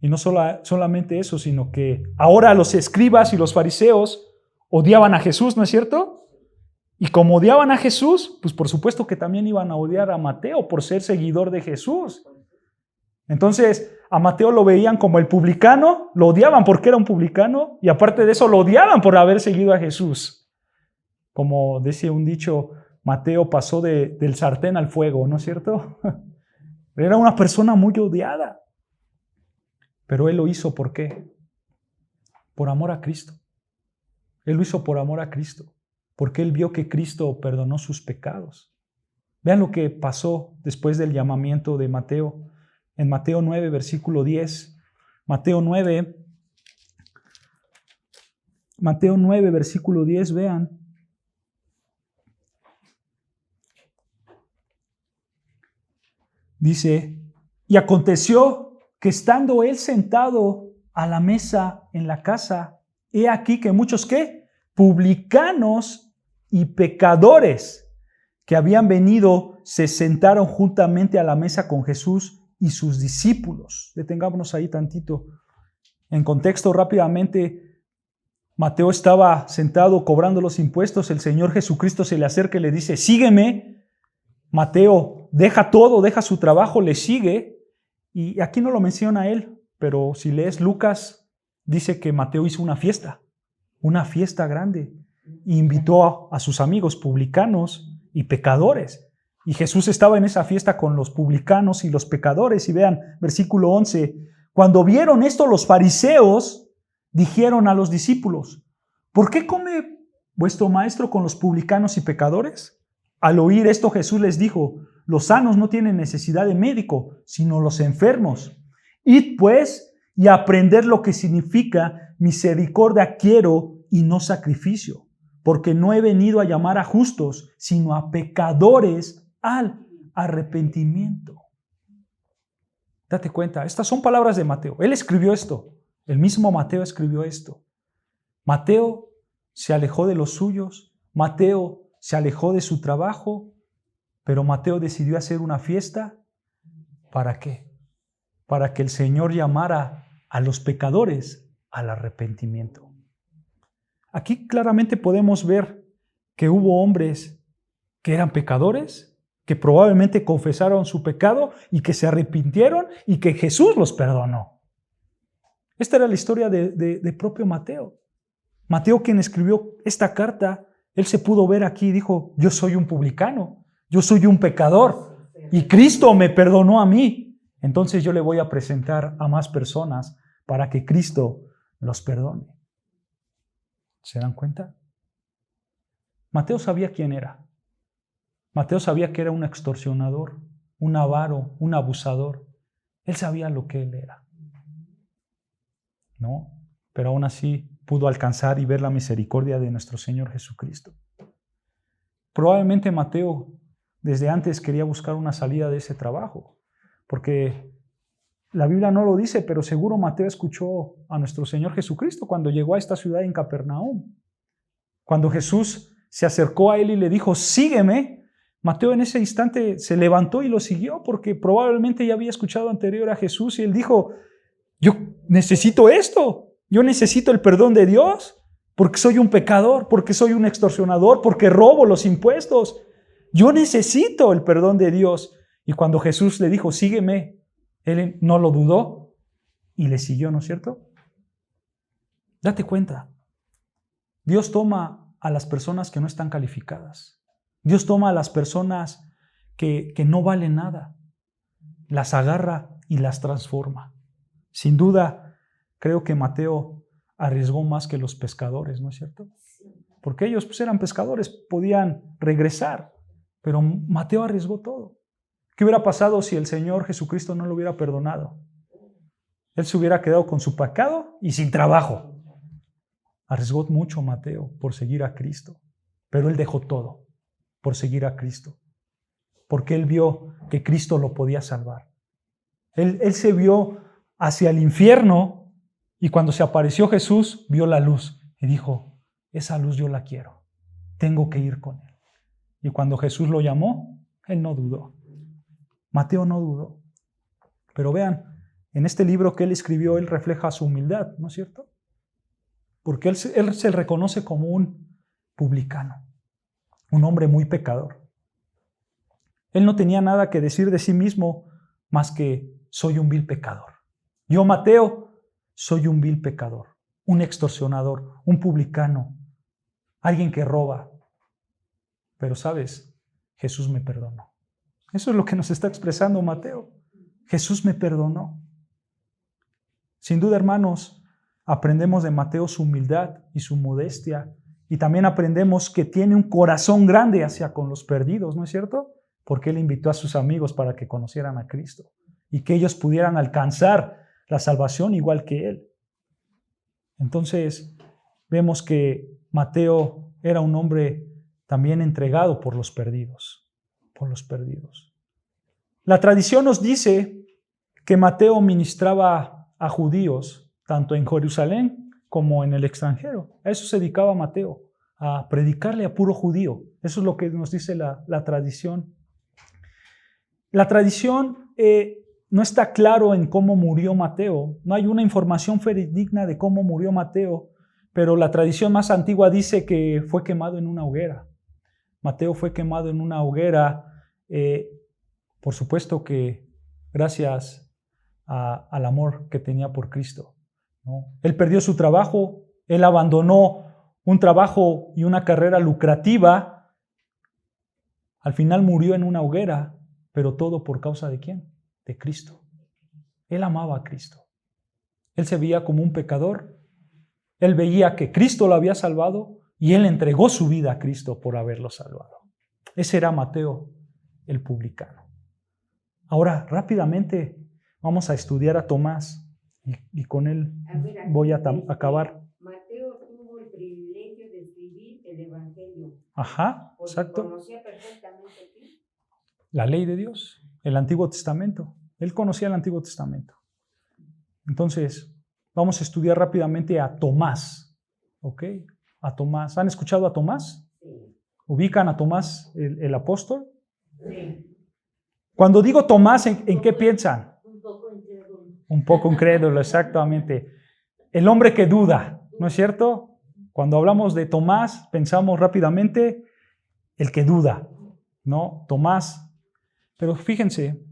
Y no solamente eso, sino que ahora los escribas y los fariseos odiaban a Jesús, ¿no es cierto? Y como odiaban a Jesús, pues por supuesto que también iban a odiar a Mateo por ser seguidor de Jesús. Entonces, a Mateo lo veían como el publicano, lo odiaban porque era un publicano, y aparte de eso lo odiaban por haber seguido a Jesús. Como decía un dicho, Mateo pasó del sartén al fuego, ¿no es cierto? Era una persona muy odiada. Pero él lo hizo ¿por qué? Por amor a Cristo. Él lo hizo por amor a Cristo, porque él vio que Cristo perdonó sus pecados. Vean lo que pasó después del llamamiento de Mateo. En Mateo 9, versículo 10. Mateo 9, versículo 10, vean. Dice, y aconteció que estando él sentado a la mesa en la casa, he aquí que muchos, ¿qué? Publicanos y pecadores que habían venido se sentaron juntamente a la mesa con Jesús y sus discípulos. Detengámonos ahí tantito. En contexto, rápidamente, Mateo estaba sentado cobrando los impuestos. El Señor Jesucristo se le acerca y le dice, sígueme. Mateo deja todo, deja su trabajo, le sigue. Y aquí no lo menciona él, pero si lees Lucas, dice que Mateo hizo una fiesta grande. E invitó a sus amigos publicanos y pecadores. Y Jesús estaba en esa fiesta con los publicanos y los pecadores. Y vean, versículo 11. Cuando vieron esto, los fariseos dijeron a los discípulos, ¿por qué come vuestro maestro con los publicanos y pecadores? Al oír esto, Jesús les dijo, los sanos no tienen necesidad de médico, sino los enfermos. Id pues y aprended lo que significa misericordia quiero y no sacrificio, porque no he venido a llamar a justos, sino a pecadores al arrepentimiento. Date cuenta, estas son palabras de Mateo. Él escribió esto. El mismo Mateo escribió esto. Mateo se alejó de los suyos. Mateo se alejó de su trabajo. Pero Mateo decidió hacer una fiesta. ¿Para qué? Para que el Señor llamara a los pecadores al arrepentimiento. Aquí claramente podemos ver que hubo hombres que eran pecadores, que probablemente confesaron su pecado y que se arrepintieron y que Jesús los perdonó. Esta era la historia de propio Mateo. Mateo, quien escribió esta carta, él se pudo ver aquí y dijo, yo soy un publicano, yo soy un pecador y Cristo me perdonó a mí. Entonces yo le voy a presentar a más personas para que Cristo los perdone. ¿Se dan cuenta? Mateo sabía quién era. Mateo sabía que era un extorsionador, un avaro, un abusador. Él sabía lo que él era. ¿No? Pero aún así pudo alcanzar y ver la misericordia de nuestro Señor Jesucristo. Probablemente Mateo desde antes quería buscar una salida de ese trabajo, porque la Biblia no lo dice, pero seguro Mateo escuchó a nuestro Señor Jesucristo cuando llegó a esta ciudad en Capernaum. Cuando Jesús se acercó a él y le dijo, sígueme, Mateo en ese instante se levantó y lo siguió, porque probablemente ya había escuchado anterior a Jesús y él dijo, yo necesito esto, yo necesito el perdón de Dios, porque soy un pecador, porque soy un extorsionador, porque robo los impuestos. Yo necesito el perdón de Dios. Y cuando Jesús le dijo, sígueme, él no lo dudó y le siguió, ¿no es cierto? Date cuenta, Dios toma a las personas que no están calificadas. Dios toma a las personas que no valen nada, las agarra y las transforma. Sin duda, creo que Mateo arriesgó más que los pescadores, ¿no es cierto? Porque ellos pues, eran pescadores, podían regresar, pero Mateo arriesgó todo. ¿Qué hubiera pasado si el Señor Jesucristo no lo hubiera perdonado? Él se hubiera quedado con su pecado y sin trabajo. Arriesgó mucho Mateo por seguir a Cristo, pero él dejó todo por seguir a Cristo, porque él vio que Cristo lo podía salvar. Él se vio hacia el infierno y cuando se apareció Jesús, vio la luz y dijo, esa luz yo la quiero, tengo que ir con él. Y cuando Jesús lo llamó, él no dudó. Mateo no dudó. Pero vean, en este libro que él escribió, él refleja su humildad, ¿no es cierto? Porque él se reconoce como un publicano, un hombre muy pecador. Él no tenía nada que decir de sí mismo más que soy un vil pecador. Yo, Mateo, soy un vil pecador, un extorsionador, un publicano, alguien que roba. Pero, ¿sabes? Jesús me perdonó. Eso es lo que nos está expresando Mateo. Jesús me perdonó. Sin duda, hermanos, aprendemos de Mateo su humildad y su modestia. Y también aprendemos que tiene un corazón grande hacia con los perdidos, ¿no es cierto? Porque él invitó a sus amigos para que conocieran a Cristo y que ellos pudieran alcanzar la salvación igual que él. Entonces, vemos que Mateo era un hombre también entregado por los perdidos, La tradición nos dice que Mateo ministraba a judíos, tanto en Jerusalén como en el extranjero. A eso se dedicaba Mateo, a predicarle a puro judío. Eso es lo que nos dice la tradición. La tradición no está claro en cómo murió Mateo. No hay una información fidedigna de cómo murió Mateo, pero la tradición más antigua dice que fue quemado en una hoguera. Mateo fue quemado en una hoguera, por supuesto que gracias al amor que tenía por Cristo, ¿no? Él perdió su trabajo, él abandonó un trabajo y una carrera lucrativa. Al final murió en una hoguera, pero todo por causa ¿de quién? De Cristo. Él amaba a Cristo. Él se veía como un pecador. Él veía que Cristo lo había salvado y él entregó su vida a Cristo por haberlo salvado. Ese era Mateo, el publicano. Ahora, rápidamente vamos a estudiar a Tomás y con él voy a acabar. Mateo tuvo el privilegio de escribir el Evangelio. Ajá, exacto. Conocía perfectamente ¿qué? La ley de Dios, el Antiguo Testamento. Él conocía el Antiguo Testamento. Entonces, vamos a estudiar rápidamente a Tomás. ¿Ok? A Tomás. ¿Han escuchado a Tomás? Sí. ¿Ubican a Tomás, el apóstol? Sí. Cuando digo Tomás, ¿en qué piensan? Un poco incrédulo. Un poco incrédulo, exactamente. El hombre que duda, ¿no es cierto? Cuando hablamos de Tomás, pensamos rápidamente el que duda, ¿no? Tomás. Pero fíjense,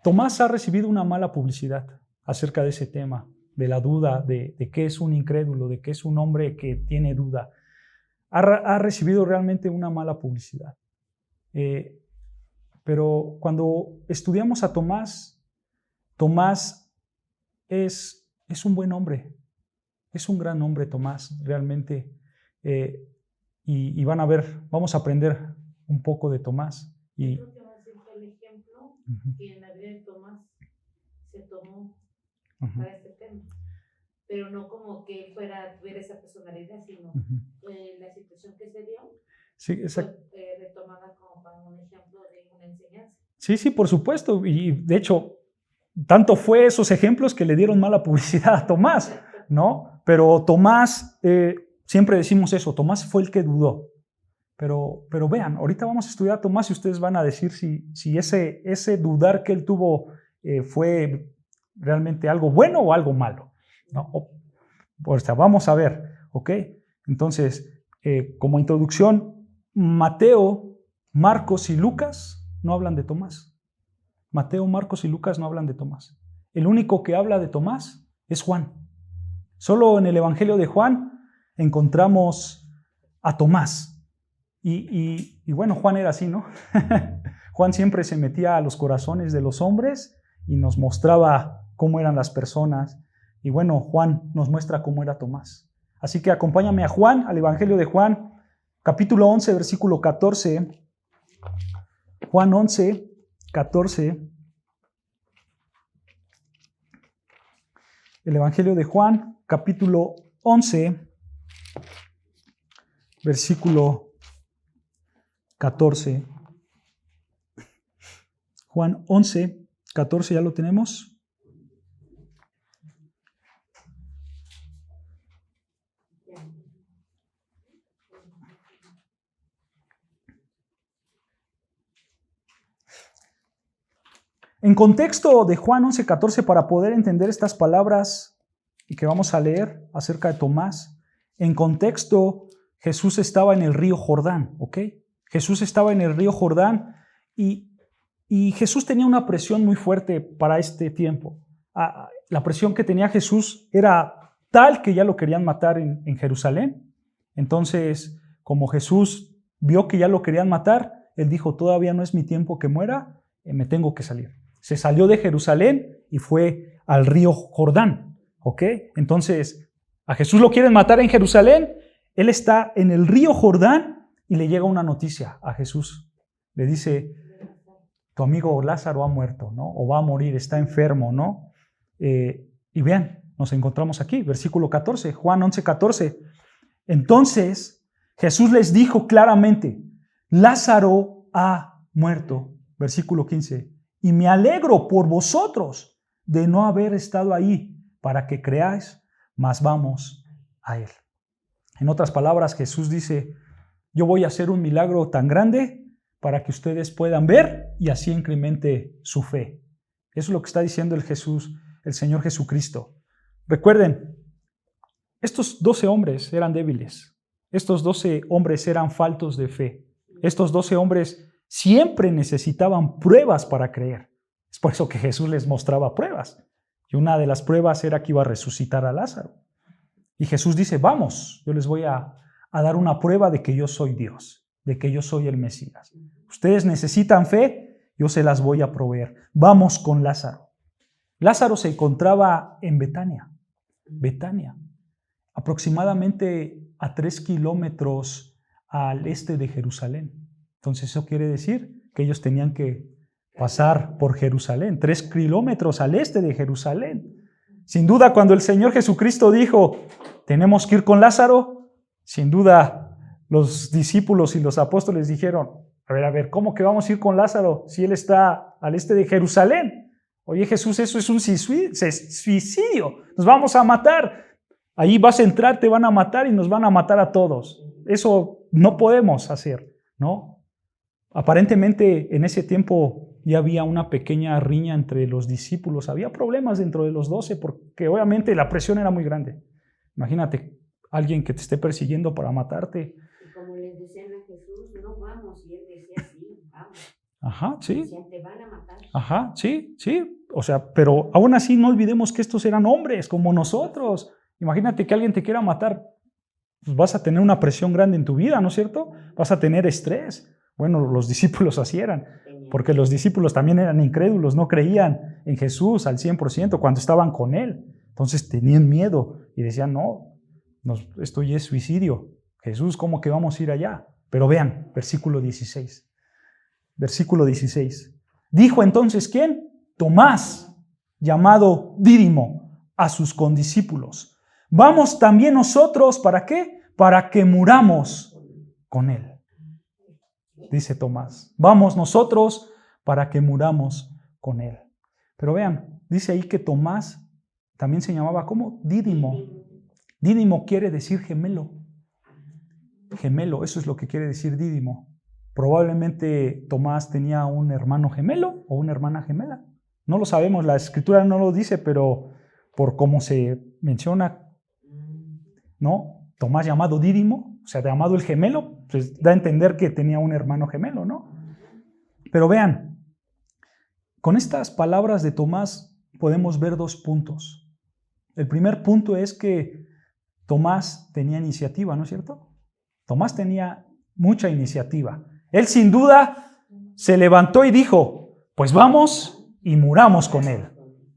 Tomás ha recibido una mala publicidad acerca de ese tema, de la duda, de qué es un incrédulo, de qué es un hombre que tiene duda. Ha recibido realmente una mala publicidad. Pero cuando estudiamos a Tomás, Tomás es un buen hombre, es un gran hombre Tomás, realmente. Y van a ver, vamos a aprender un poco de Tomás. Y, Creo que va a ser el ejemplo que en la vida de Tomás se tomó para este tema. Pero no como que tuviera esa personalidad, sino la situación que se dio sí, fue retomada como para un ejemplo de una enseñanza. Sí, por supuesto. Y de hecho, tanto fue esos ejemplos que le dieron mala publicidad a Tomás, ¿no? Pero Tomás, siempre decimos eso, Tomás fue el que dudó. Pero vean, ahorita vamos a estudiar a Tomás y ustedes van a decir si ese dudar que él tuvo fue realmente algo bueno o algo malo, ¿no? O sea, vamos a ver, ¿ok? Entonces, como introducción, Mateo, Marcos y Lucas no hablan de Tomás. Mateo, Marcos y Lucas no hablan de Tomás. El único que habla de Tomás es Juan. Solo en el Evangelio de Juan encontramos a Tomás. Y bueno, Juan era así, ¿no? Juan siempre se metía a los corazones de los hombres y nos mostraba cómo eran las personas. Y bueno, Juan nos muestra cómo era Tomás. Así que acompáñame a Juan, al Evangelio de Juan, capítulo 11, versículo 14. Juan 11, 14. El Evangelio de Juan, capítulo 11, versículo 14. Juan 11, 14, ¿ya lo tenemos? En contexto de Juan 11, 14, para poder entender estas palabras que vamos a leer acerca de Tomás, en contexto Jesús estaba en el río Jordán, ¿ok? Jesús estaba en el río Jordán y Jesús tenía una presión muy fuerte para este tiempo. La presión que tenía Jesús era tal que ya lo querían matar en Jerusalén. Entonces, como Jesús vio que ya lo querían matar, él dijo, todavía no es mi tiempo que muera, me tengo que salir. Se salió de Jerusalén y fue al río Jordán, ¿ok? Entonces, a Jesús lo quieren matar en Jerusalén, él está en el río Jordán y le llega una noticia a Jesús. Le dice, tu amigo Lázaro ha muerto, ¿no? O va a morir, está enfermo, ¿no? Y vean, nos encontramos aquí, versículo 14, Juan 11, 14. Entonces, Jesús les dijo claramente, Lázaro ha muerto. Versículo 15. Y me alegro por vosotros de no haber estado ahí para que creáis, mas vamos a él. En otras palabras, Jesús dice, yo voy a hacer un milagro tan grande para que ustedes puedan ver y así incremente su fe. Eso es lo que está diciendo el Señor Jesucristo. Recuerden, estos 12 hombres eran débiles. Estos 12 hombres eran faltos de fe. Estos 12 hombres siempre necesitaban pruebas para creer. Es por eso que Jesús les mostraba pruebas. Y una de las pruebas era que iba a resucitar a Lázaro. Y Jesús dice, vamos, yo les voy a dar una prueba de que yo soy Dios, de que yo soy el Mesías. Ustedes necesitan fe, yo se las voy a proveer. Vamos con Lázaro. Lázaro se encontraba en Betania, aproximadamente a 3 kilómetros al este de Jerusalén. Entonces eso quiere decir que ellos tenían que pasar por Jerusalén, 3 kilómetros al este de Jerusalén. Sin duda, cuando el Señor Jesucristo dijo, tenemos que ir con Lázaro, sin duda los discípulos y los apóstoles dijeron, a ver, ¿cómo que vamos a ir con Lázaro si él está al este de Jerusalén? Oye Jesús, eso es un suicidio, nos vamos a matar. Ahí vas a entrar, te van a matar y nos van a matar a todos. Eso no podemos hacer, ¿no? Aparentemente en ese tiempo ya había una pequeña riña entre los discípulos, había problemas dentro de los 12 porque obviamente la presión era muy grande. Imagínate, alguien que te esté persiguiendo para matarte. Y como les decían a Jesús, no vamos, y él decía, sí, vamos. Ajá, sí. Decían, te van a matar. Ajá, sí, sí. O sea, pero aún así no olvidemos que estos eran hombres como nosotros. Imagínate que alguien te quiera matar, pues vas a tener una presión grande en tu vida, ¿no es cierto? Vas a tener estrés. Bueno, los discípulos así eran, porque los discípulos también eran incrédulos, no creían en Jesús al 100% cuando estaban con Él. Entonces tenían miedo y decían, no, esto ya es suicidio. Jesús, ¿cómo que vamos a ir allá? Pero vean, versículo 16. Versículo 16. Dijo entonces, ¿quién? Tomás, llamado Dídimo, a sus condiscípulos. Vamos también nosotros, ¿para qué? Para que muramos con Él. Dice Tomás, vamos nosotros para que muramos con Él. Pero vean, dice ahí que Tomás también se llamaba, ¿cómo? Dídimo. Dídimo quiere decir gemelo. Gemelo, eso es lo que quiere decir Dídimo. Probablemente Tomás tenía un hermano gemelo o una hermana gemela. No lo sabemos, la escritura no lo dice, pero por cómo se menciona, ¿no? Tomás llamado Dídimo, o sea, llamado el gemelo, pues da a entender que tenía un hermano gemelo, ¿no? Pero vean, con estas palabras de Tomás podemos ver dos puntos. El primer punto es que Tomás tenía iniciativa, ¿no es cierto? Tomás tenía mucha iniciativa. Él sin duda se levantó y dijo, pues vamos y muramos con Él,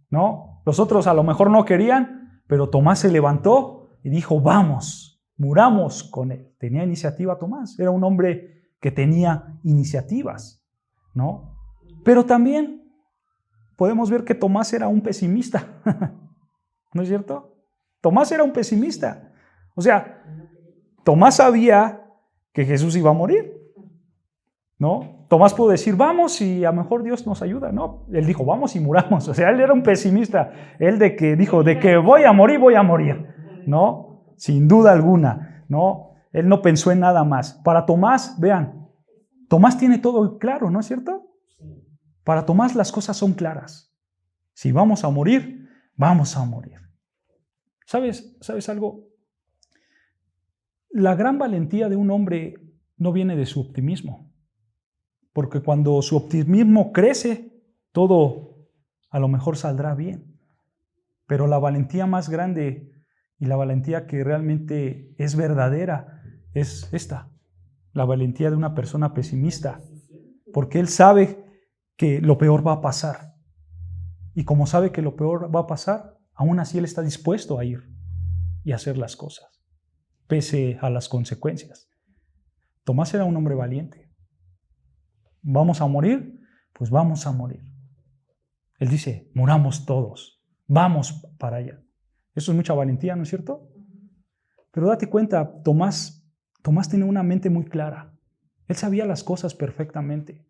¿no? Los otros a lo mejor no querían, pero Tomás se levantó y dijo, vamos. Muramos con Él. Tenía iniciativa Tomás. Era un hombre que tenía iniciativas, ¿no? Pero también podemos ver que Tomás era un pesimista. ¿No es cierto? Tomás era un pesimista. O sea, Tomás sabía que Jesús iba a morir, ¿no? Tomás pudo decir, vamos y a lo mejor Dios nos ayuda, ¿no? Él dijo, vamos y muramos. O sea, él era un pesimista. Él dijo, de que voy a morir, ¿no? Sin duda alguna, ¿no? Él no pensó en nada más. Para Tomás, vean, Tomás tiene todo claro, ¿no es cierto? Para Tomás las cosas son claras. Si vamos a morir, vamos a morir. ¿Sabes algo? La gran valentía de un hombre no viene de su optimismo, porque cuando su optimismo crece, todo a lo mejor saldrá bien. Pero la valentía más grande y la valentía que realmente es verdadera es esta, la valentía de una persona pesimista, porque él sabe que lo peor va a pasar. Y como sabe que lo peor va a pasar, aún así él está dispuesto a ir y hacer las cosas, pese a las consecuencias. Tomás era un hombre valiente. ¿Vamos a morir? Pues vamos a morir. Él dice, muramos todos, vamos para allá. Eso es mucha valentía, ¿no es cierto? Pero date cuenta, Tomás tenía una mente muy clara. Él sabía las cosas perfectamente.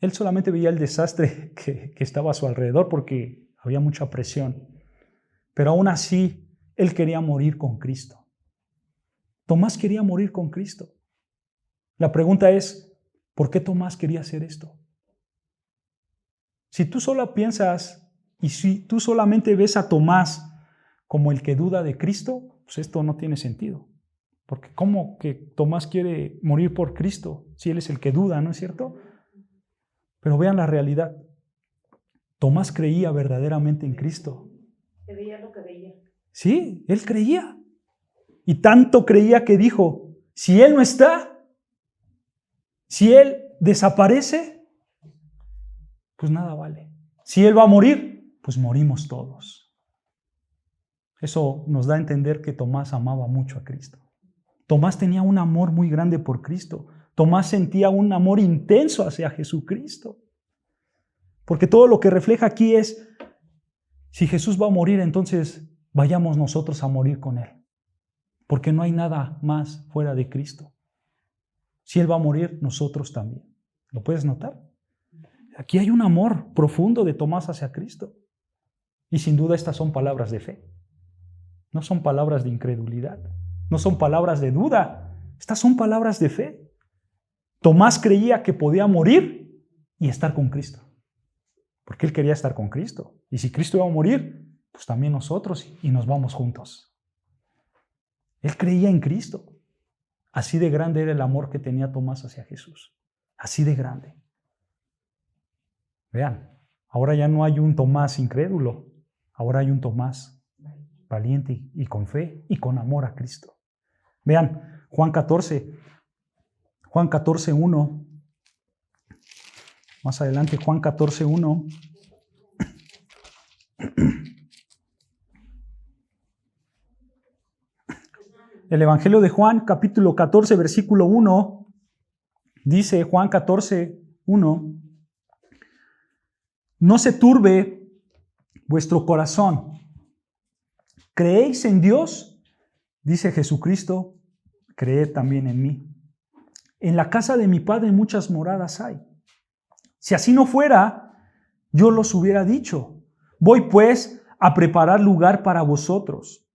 Él solamente veía el desastre que estaba a su alrededor porque había mucha presión. Pero aún así, él quería morir con Cristo. Tomás quería morir con Cristo. La pregunta es, ¿por qué Tomás quería hacer esto? Si tú solo piensas y si tú solamente ves a Tomás como el que duda de Cristo, pues esto no tiene sentido. Porque ¿cómo que Tomás quiere morir por Cristo si él es el que duda, ¿no es cierto? Pero vean la realidad. Tomás creía verdaderamente en Cristo. Creía lo que veía. Sí, él creía. Y tanto creía que dijo, si Él no está, si Él desaparece, pues nada vale. Si Él va a morir, pues morimos todos. Eso nos da a entender que Tomás amaba mucho a Cristo. Tomás tenía un amor muy grande por Cristo. Tomás sentía un amor intenso hacia Jesucristo. Porque todo lo que refleja aquí es, si Jesús va a morir, entonces vayamos nosotros a morir con Él. Porque no hay nada más fuera de Cristo. Si Él va a morir, nosotros también. ¿Lo puedes notar? Aquí hay un amor profundo de Tomás hacia Cristo. Y sin duda estas son palabras de fe. No son palabras de incredulidad. No son palabras de duda. Estas son palabras de fe. Tomás creía que podía morir y estar con Cristo. Porque él quería estar con Cristo. Y si Cristo iba a morir, pues también nosotros, y nos vamos juntos. Él creía en Cristo. Así de grande era el amor que tenía Tomás hacia Jesús. Así de grande. Vean, ahora ya no hay un Tomás incrédulo. Ahora hay un Tomás valiente y con fe y con amor a Cristo. Vean, Juan 14, 1. Más adelante, Juan 14, 1. El Evangelio de Juan, capítulo 14, versículo 1, dice Juan 14, 1, no se turbe vuestro corazón. ¿Creéis en Dios? Dice Jesucristo, creed también en mí. En la casa de mi Padre muchas moradas hay. Si así no fuera, yo los hubiera dicho. Voy pues a preparar lugar para vosotros.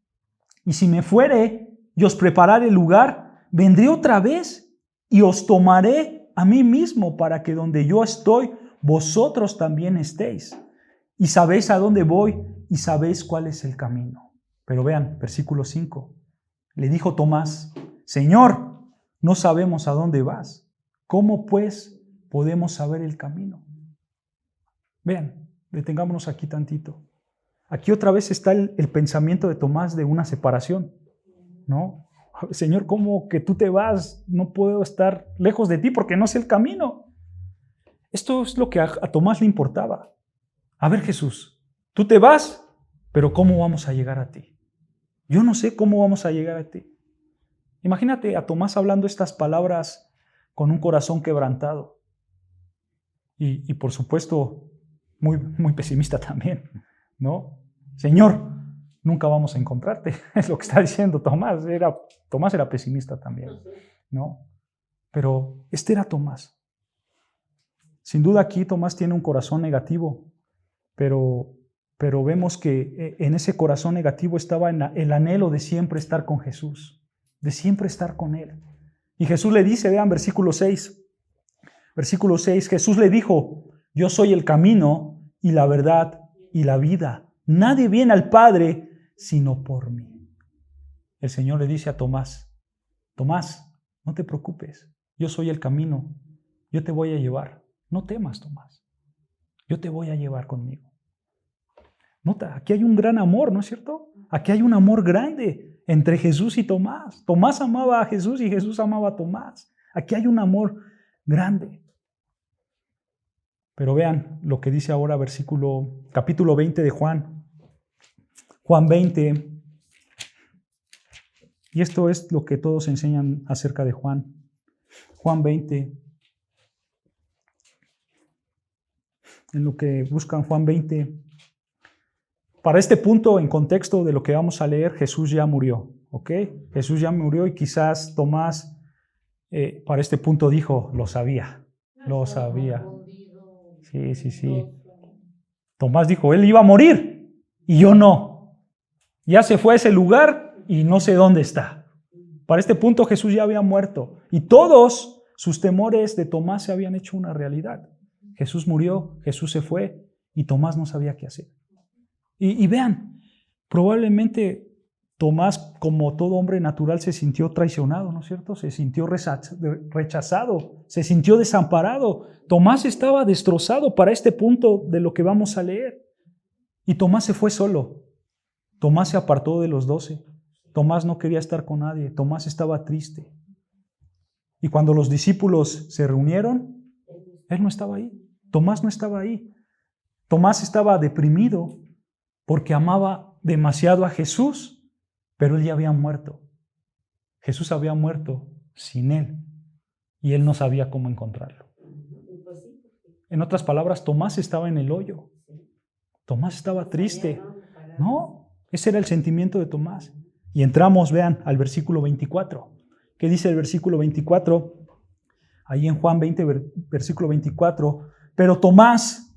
Y si me fuere y os prepararé el lugar, vendré otra vez y os tomaré a mí mismo para que donde yo estoy, vosotros también estéis. Y sabéis a dónde voy y sabéis cuál es el camino. Pero vean, versículo 5. Le dijo Tomás, Señor, no sabemos a dónde vas. ¿Cómo pues podemos saber el camino? Vean, detengámonos aquí tantito. Aquí otra vez está el pensamiento de Tomás de una separación, ¿no? Señor, ¿cómo que tú te vas? No puedo estar lejos de ti porque no sé el camino. Esto es lo que a Tomás le importaba. A ver, Jesús, tú te vas, pero ¿cómo vamos a llegar a ti? Yo no sé cómo vamos a llegar a ti. Imagínate a Tomás hablando estas palabras con un corazón quebrantado. Y por supuesto, muy, muy pesimista también, ¿no? Señor, nunca vamos a encontrarte. Es lo que está diciendo Tomás. Tomás era pesimista también, ¿no? Pero este era Tomás. Sin duda aquí Tomás tiene un corazón negativo, pero vemos que en ese corazón negativo estaba el anhelo de siempre estar con Jesús, de siempre estar con Él. Y Jesús le dice, vean, versículo 6, Jesús le dijo, yo soy el camino y la verdad y la vida. Nadie viene al Padre sino por mí. El Señor le dice a Tomás, Tomás, no te preocupes, yo soy el camino, yo te voy a llevar. No temas, Tomás, yo te voy a llevar conmigo. Nota, aquí hay un gran amor, ¿no es cierto? Aquí hay un amor grande entre Jesús y Tomás. Tomás amaba a Jesús y Jesús amaba a Tomás. Aquí hay un amor grande. Pero vean lo que dice ahora capítulo 20 de Juan. Juan 20. Y esto es lo que todos enseñan acerca de Juan. Juan 20. En lo que buscan Juan 20. Para este punto, en contexto de lo que vamos a leer, Jesús ya murió, ¿ok? Jesús ya murió y quizás Tomás para este punto dijo, lo sabía. Sí. Tomás dijo, él iba a morir y yo no. Ya se fue a ese lugar y no sé dónde está. Para este punto Jesús ya había muerto y todos sus temores de Tomás se habían hecho una realidad. Jesús murió, Jesús se fue y Tomás no sabía qué hacer. Y vean, probablemente Tomás, como todo hombre natural, se sintió traicionado, ¿no es cierto? Se sintió rechazado, se sintió desamparado. Tomás estaba destrozado para este punto de lo que vamos a leer. Y Tomás se fue solo. Tomás se apartó de los 12. Tomás no quería estar con nadie. Tomás estaba triste. Y cuando los discípulos se reunieron, él no estaba ahí. Tomás no estaba ahí. Tomás estaba deprimido porque amaba demasiado a Jesús, pero él ya había muerto. Jesús había muerto sin él y él no sabía cómo encontrarlo. En otras palabras, Tomás estaba en el hoyo. Tomás estaba triste. No, ese era el sentimiento de Tomás. Y entramos, vean, al versículo 24. ¿Qué dice el versículo 24? Ahí en Juan 20, versículo 24. Pero Tomás,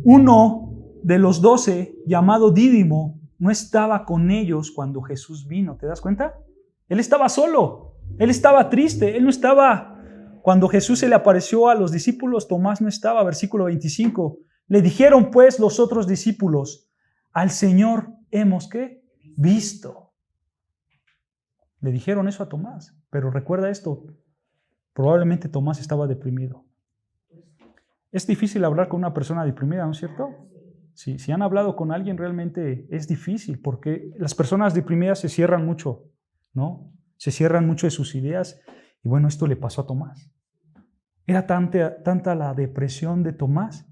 uno de los 12, llamado Dídimo, no estaba con ellos cuando Jesús vino. ¿Te das cuenta? Él estaba solo, él estaba triste, él no estaba Cuando Jesús se le apareció a los discípulos, Tomás no estaba, versículo 25. Le dijeron pues los otros discípulos, al Señor hemos, ¿qué? Visto. Le dijeron eso a Tomás, pero recuerda esto, probablemente Tomás estaba deprimido. Es difícil hablar con una persona deprimida, ¿no es cierto? Si han hablado con alguien, realmente es difícil, porque las personas deprimidas se cierran mucho, ¿no? Se cierran mucho de sus ideas, y bueno, esto le pasó a Tomás. Era tanta la depresión de Tomás,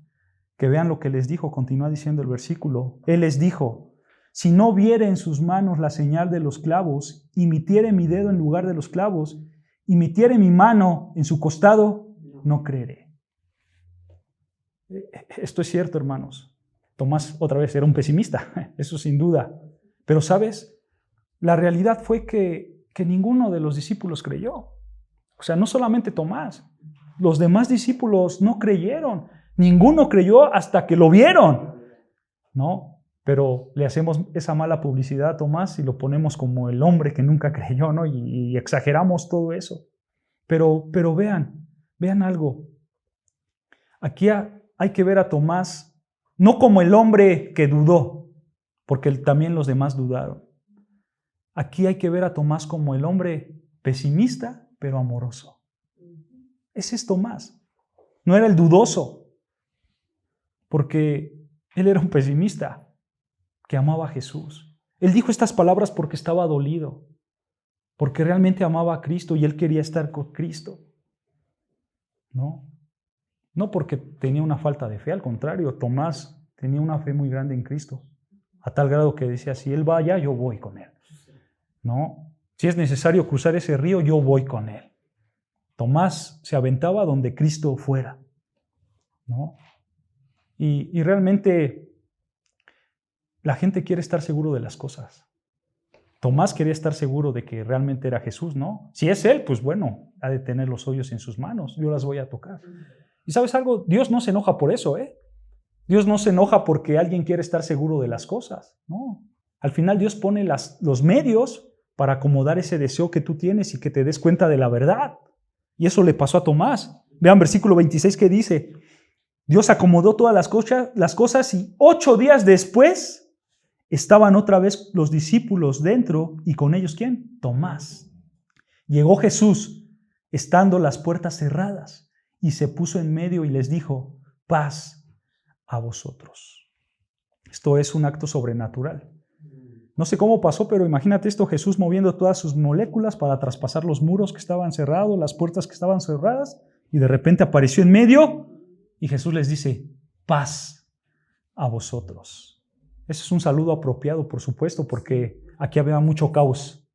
que vean lo que les dijo, continúa diciendo el versículo. Él les dijo, si no viere en sus manos la señal de los clavos, y metiere mi dedo en lugar de los clavos, y metiere mi mano en su costado, no creeré. Esto es cierto, hermanos. Tomás otra vez era un pesimista, eso sin duda. Pero ¿sabes? La realidad fue que ninguno de los discípulos creyó. O sea, no solamente Tomás, los demás discípulos no creyeron. Ninguno creyó hasta que lo vieron, ¿no? Pero le hacemos esa mala publicidad a Tomás y lo ponemos como el hombre que nunca creyó, ¿no? Y exageramos todo eso. Pero vean algo. Aquí hay que ver a Tomás no como el hombre que dudó, porque también los demás dudaron. Aquí hay que ver a Tomás como el hombre pesimista, pero amoroso. Ese es Tomás. No era el dudoso, porque él era un pesimista que amaba a Jesús. Él dijo estas palabras porque estaba dolido, porque realmente amaba a Cristo y él quería estar con Cristo. No porque tenía una falta de fe, al contrario, Tomás tenía una fe muy grande en Cristo, a tal grado que decía, si él va allá, yo voy con él. No, si es necesario cruzar ese río, yo voy con él. Tomás se aventaba donde Cristo fuera, ¿no? Y realmente la gente quiere estar seguro de las cosas. Tomás quería estar seguro de que realmente era Jesús, ¿no? Si es él, pues bueno, ha de tener los hoyos en sus manos, yo las voy a tocar. ¿Y sabes algo? Dios no se enoja por eso, ¿eh? Dios no se enoja porque alguien quiere estar seguro de las cosas, ¿no? Al final Dios pone los medios para acomodar ese deseo que tú tienes y que te des cuenta de la verdad. Y eso le pasó a Tomás. Vean versículo 26 que dice, Dios acomodó todas las cosas y 8 días después estaban otra vez los discípulos dentro y con ellos ¿quién? Tomás. Llegó Jesús estando las puertas cerradas y se puso en medio y les dijo, paz a vosotros. Esto es un acto sobrenatural. No sé cómo pasó, pero imagínate esto, Jesús moviendo todas sus moléculas para traspasar los muros que estaban cerrados, las puertas que estaban cerradas, y de repente apareció en medio y Jesús les dice, paz a vosotros. Ese es un saludo apropiado, por supuesto, porque aquí había mucho caos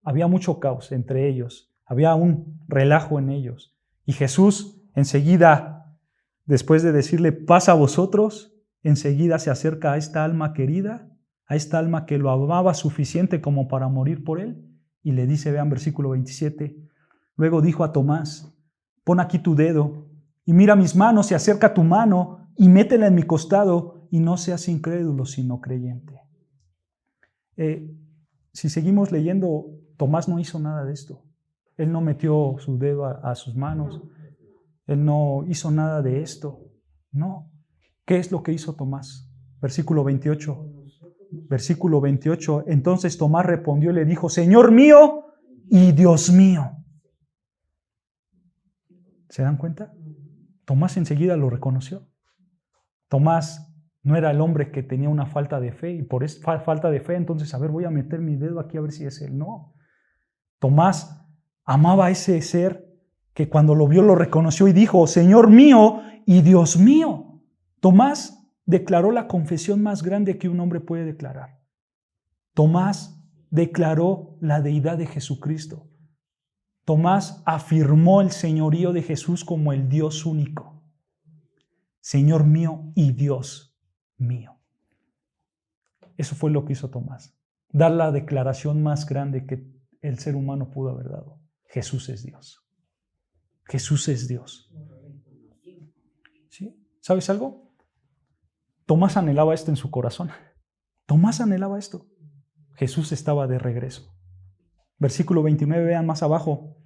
entre ellos, había un relajo en ellos. Y Jesús enseguida, después de decirle paz a vosotros, enseguida se acerca a esta alma querida, a esta alma que lo amaba suficiente como para morir por él, y le dice, vean versículo 27, luego dijo a Tomás, pon aquí tu dedo, y mira mis manos, y acerca tu mano, y métela en mi costado, y no seas incrédulo, sino creyente. Si seguimos leyendo, Tomás no hizo nada de esto. Él no metió su dedo a sus manos, él no hizo nada de esto. No. ¿Qué es lo que hizo Tomás? Versículo 28. Versículo 28. Entonces Tomás respondió y le dijo, Señor mío y Dios mío. ¿Se dan cuenta? Tomás enseguida lo reconoció. Tomás no era el hombre que tenía una falta de fe y por esa falta de fe, entonces, a ver, voy a meter mi dedo aquí a ver si es él. No. Tomás amaba a ese ser que cuando lo vio lo reconoció y dijo, Señor mío y Dios mío. Tomás declaró la confesión más grande que un hombre puede declarar. Tomás declaró la deidad de Jesucristo. Tomás afirmó el señorío de Jesús como el Dios único. Señor mío y Dios mío. Eso fue lo que hizo Tomás. Dar la declaración más grande que el ser humano pudo haber dado. Jesús es Dios. Jesús es Dios. ¿Sí? ¿Sabes algo? Tomás anhelaba esto en su corazón. Tomás anhelaba esto. Jesús estaba de regreso. Versículo 29, vean más abajo.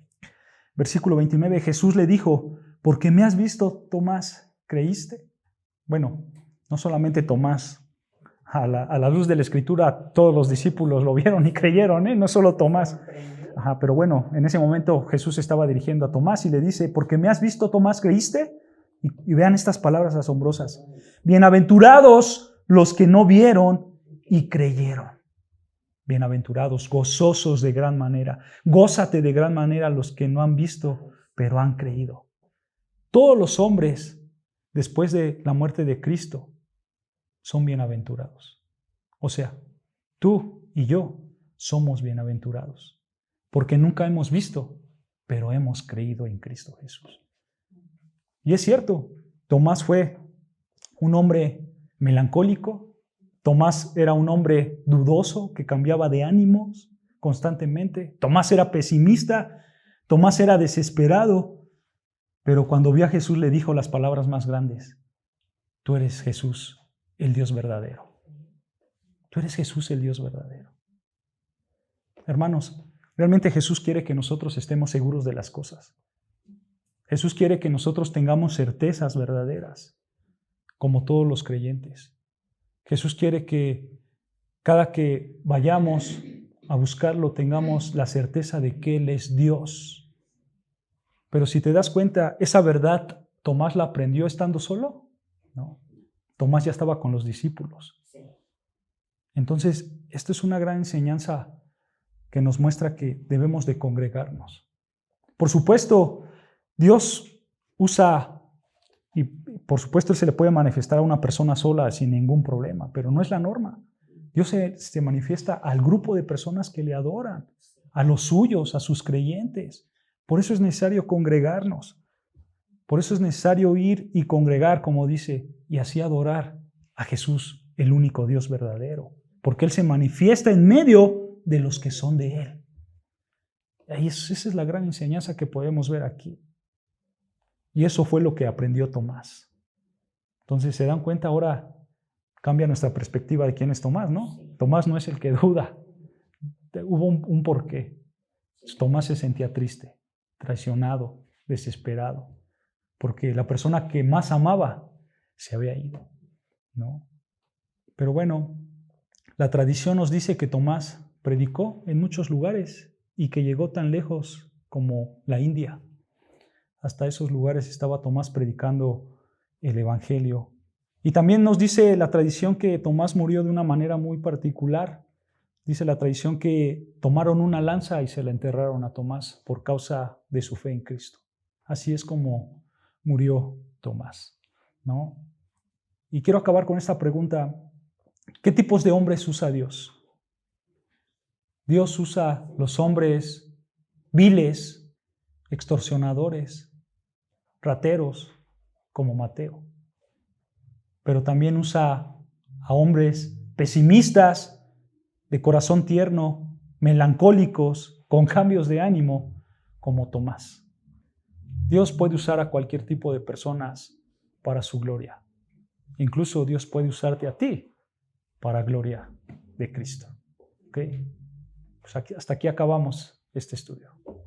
Versículo 29, Jesús le dijo, porque me has visto, Tomás, ¿creíste? Bueno, no solamente Tomás, a la luz de la Escritura, todos los discípulos lo vieron y creyeron, no solo Tomás. Pero bueno, en ese momento Jesús estaba dirigiendo a Tomás y le dice, porque me has visto, Tomás, ¿creíste? Y vean estas palabras asombrosas. Bienaventurados los que no vieron y creyeron. Bienaventurados, gozosos de gran manera. Gózate de gran manera los que no han visto, pero han creído. Todos los hombres, después de la muerte de Cristo, son bienaventurados. O sea, tú y yo somos bienaventurados, porque nunca hemos visto, pero hemos creído en Cristo Jesús. Y es cierto, Tomás fue un hombre melancólico. Tomás era un hombre dudoso que cambiaba de ánimos constantemente. Tomás era pesimista, Tomás era desesperado, pero cuando vio a Jesús le dijo las palabras más grandes: tú eres Jesús, el Dios verdadero. Tú eres Jesús, el Dios verdadero. Hermanos, realmente Jesús quiere que nosotros estemos seguros de las cosas. Jesús quiere que nosotros tengamos certezas verdaderas, como todos los creyentes. Jesús quiere que cada que vayamos a buscarlo tengamos la certeza de que Él es Dios. Pero si te das cuenta, esa verdad Tomás la aprendió estando solo. No, Tomás ya estaba con los discípulos. Entonces, esto es una gran enseñanza que nos muestra que debemos de congregarnos. Por supuesto, Dios usa, y por supuesto Él se le puede manifestar a una persona sola sin ningún problema, pero no es la norma. Dios se manifiesta al grupo de personas que le adoran, a los suyos, a sus creyentes. Por eso es necesario congregarnos. Por eso es necesario ir y congregar, como dice, y así adorar a Jesús, el único Dios verdadero. Porque Él se manifiesta en medio de los que son de Él. Y esa es la gran enseñanza que podemos ver aquí. Y eso fue lo que aprendió Tomás. Entonces, ¿se dan cuenta? Ahora cambia nuestra perspectiva de quién es Tomás, ¿no? Tomás no es el que duda. Hubo un porqué. Tomás se sentía triste, traicionado, desesperado, porque la persona que más amaba se había ido, ¿no? Pero bueno, la tradición nos dice que Tomás predicó en muchos lugares y que llegó tan lejos como la India. Hasta esos lugares estaba Tomás predicando el Evangelio. Y también nos dice la tradición que Tomás murió de una manera muy particular. Dice la tradición que tomaron una lanza y se la enterraron a Tomás por causa de su fe en Cristo. Así es como murió Tomás, ¿no? Y quiero acabar con esta pregunta. ¿Qué tipos de hombres usa Dios? Dios usa los hombres viles, extorsionadores, rateros, como Mateo. Pero también usa a hombres pesimistas, de corazón tierno, melancólicos, con cambios de ánimo, como Tomás. Dios puede usar a cualquier tipo de personas para su gloria. Incluso Dios puede usarte a ti para gloria de Cristo. ¿Ok? Pues hasta aquí acabamos este estudio.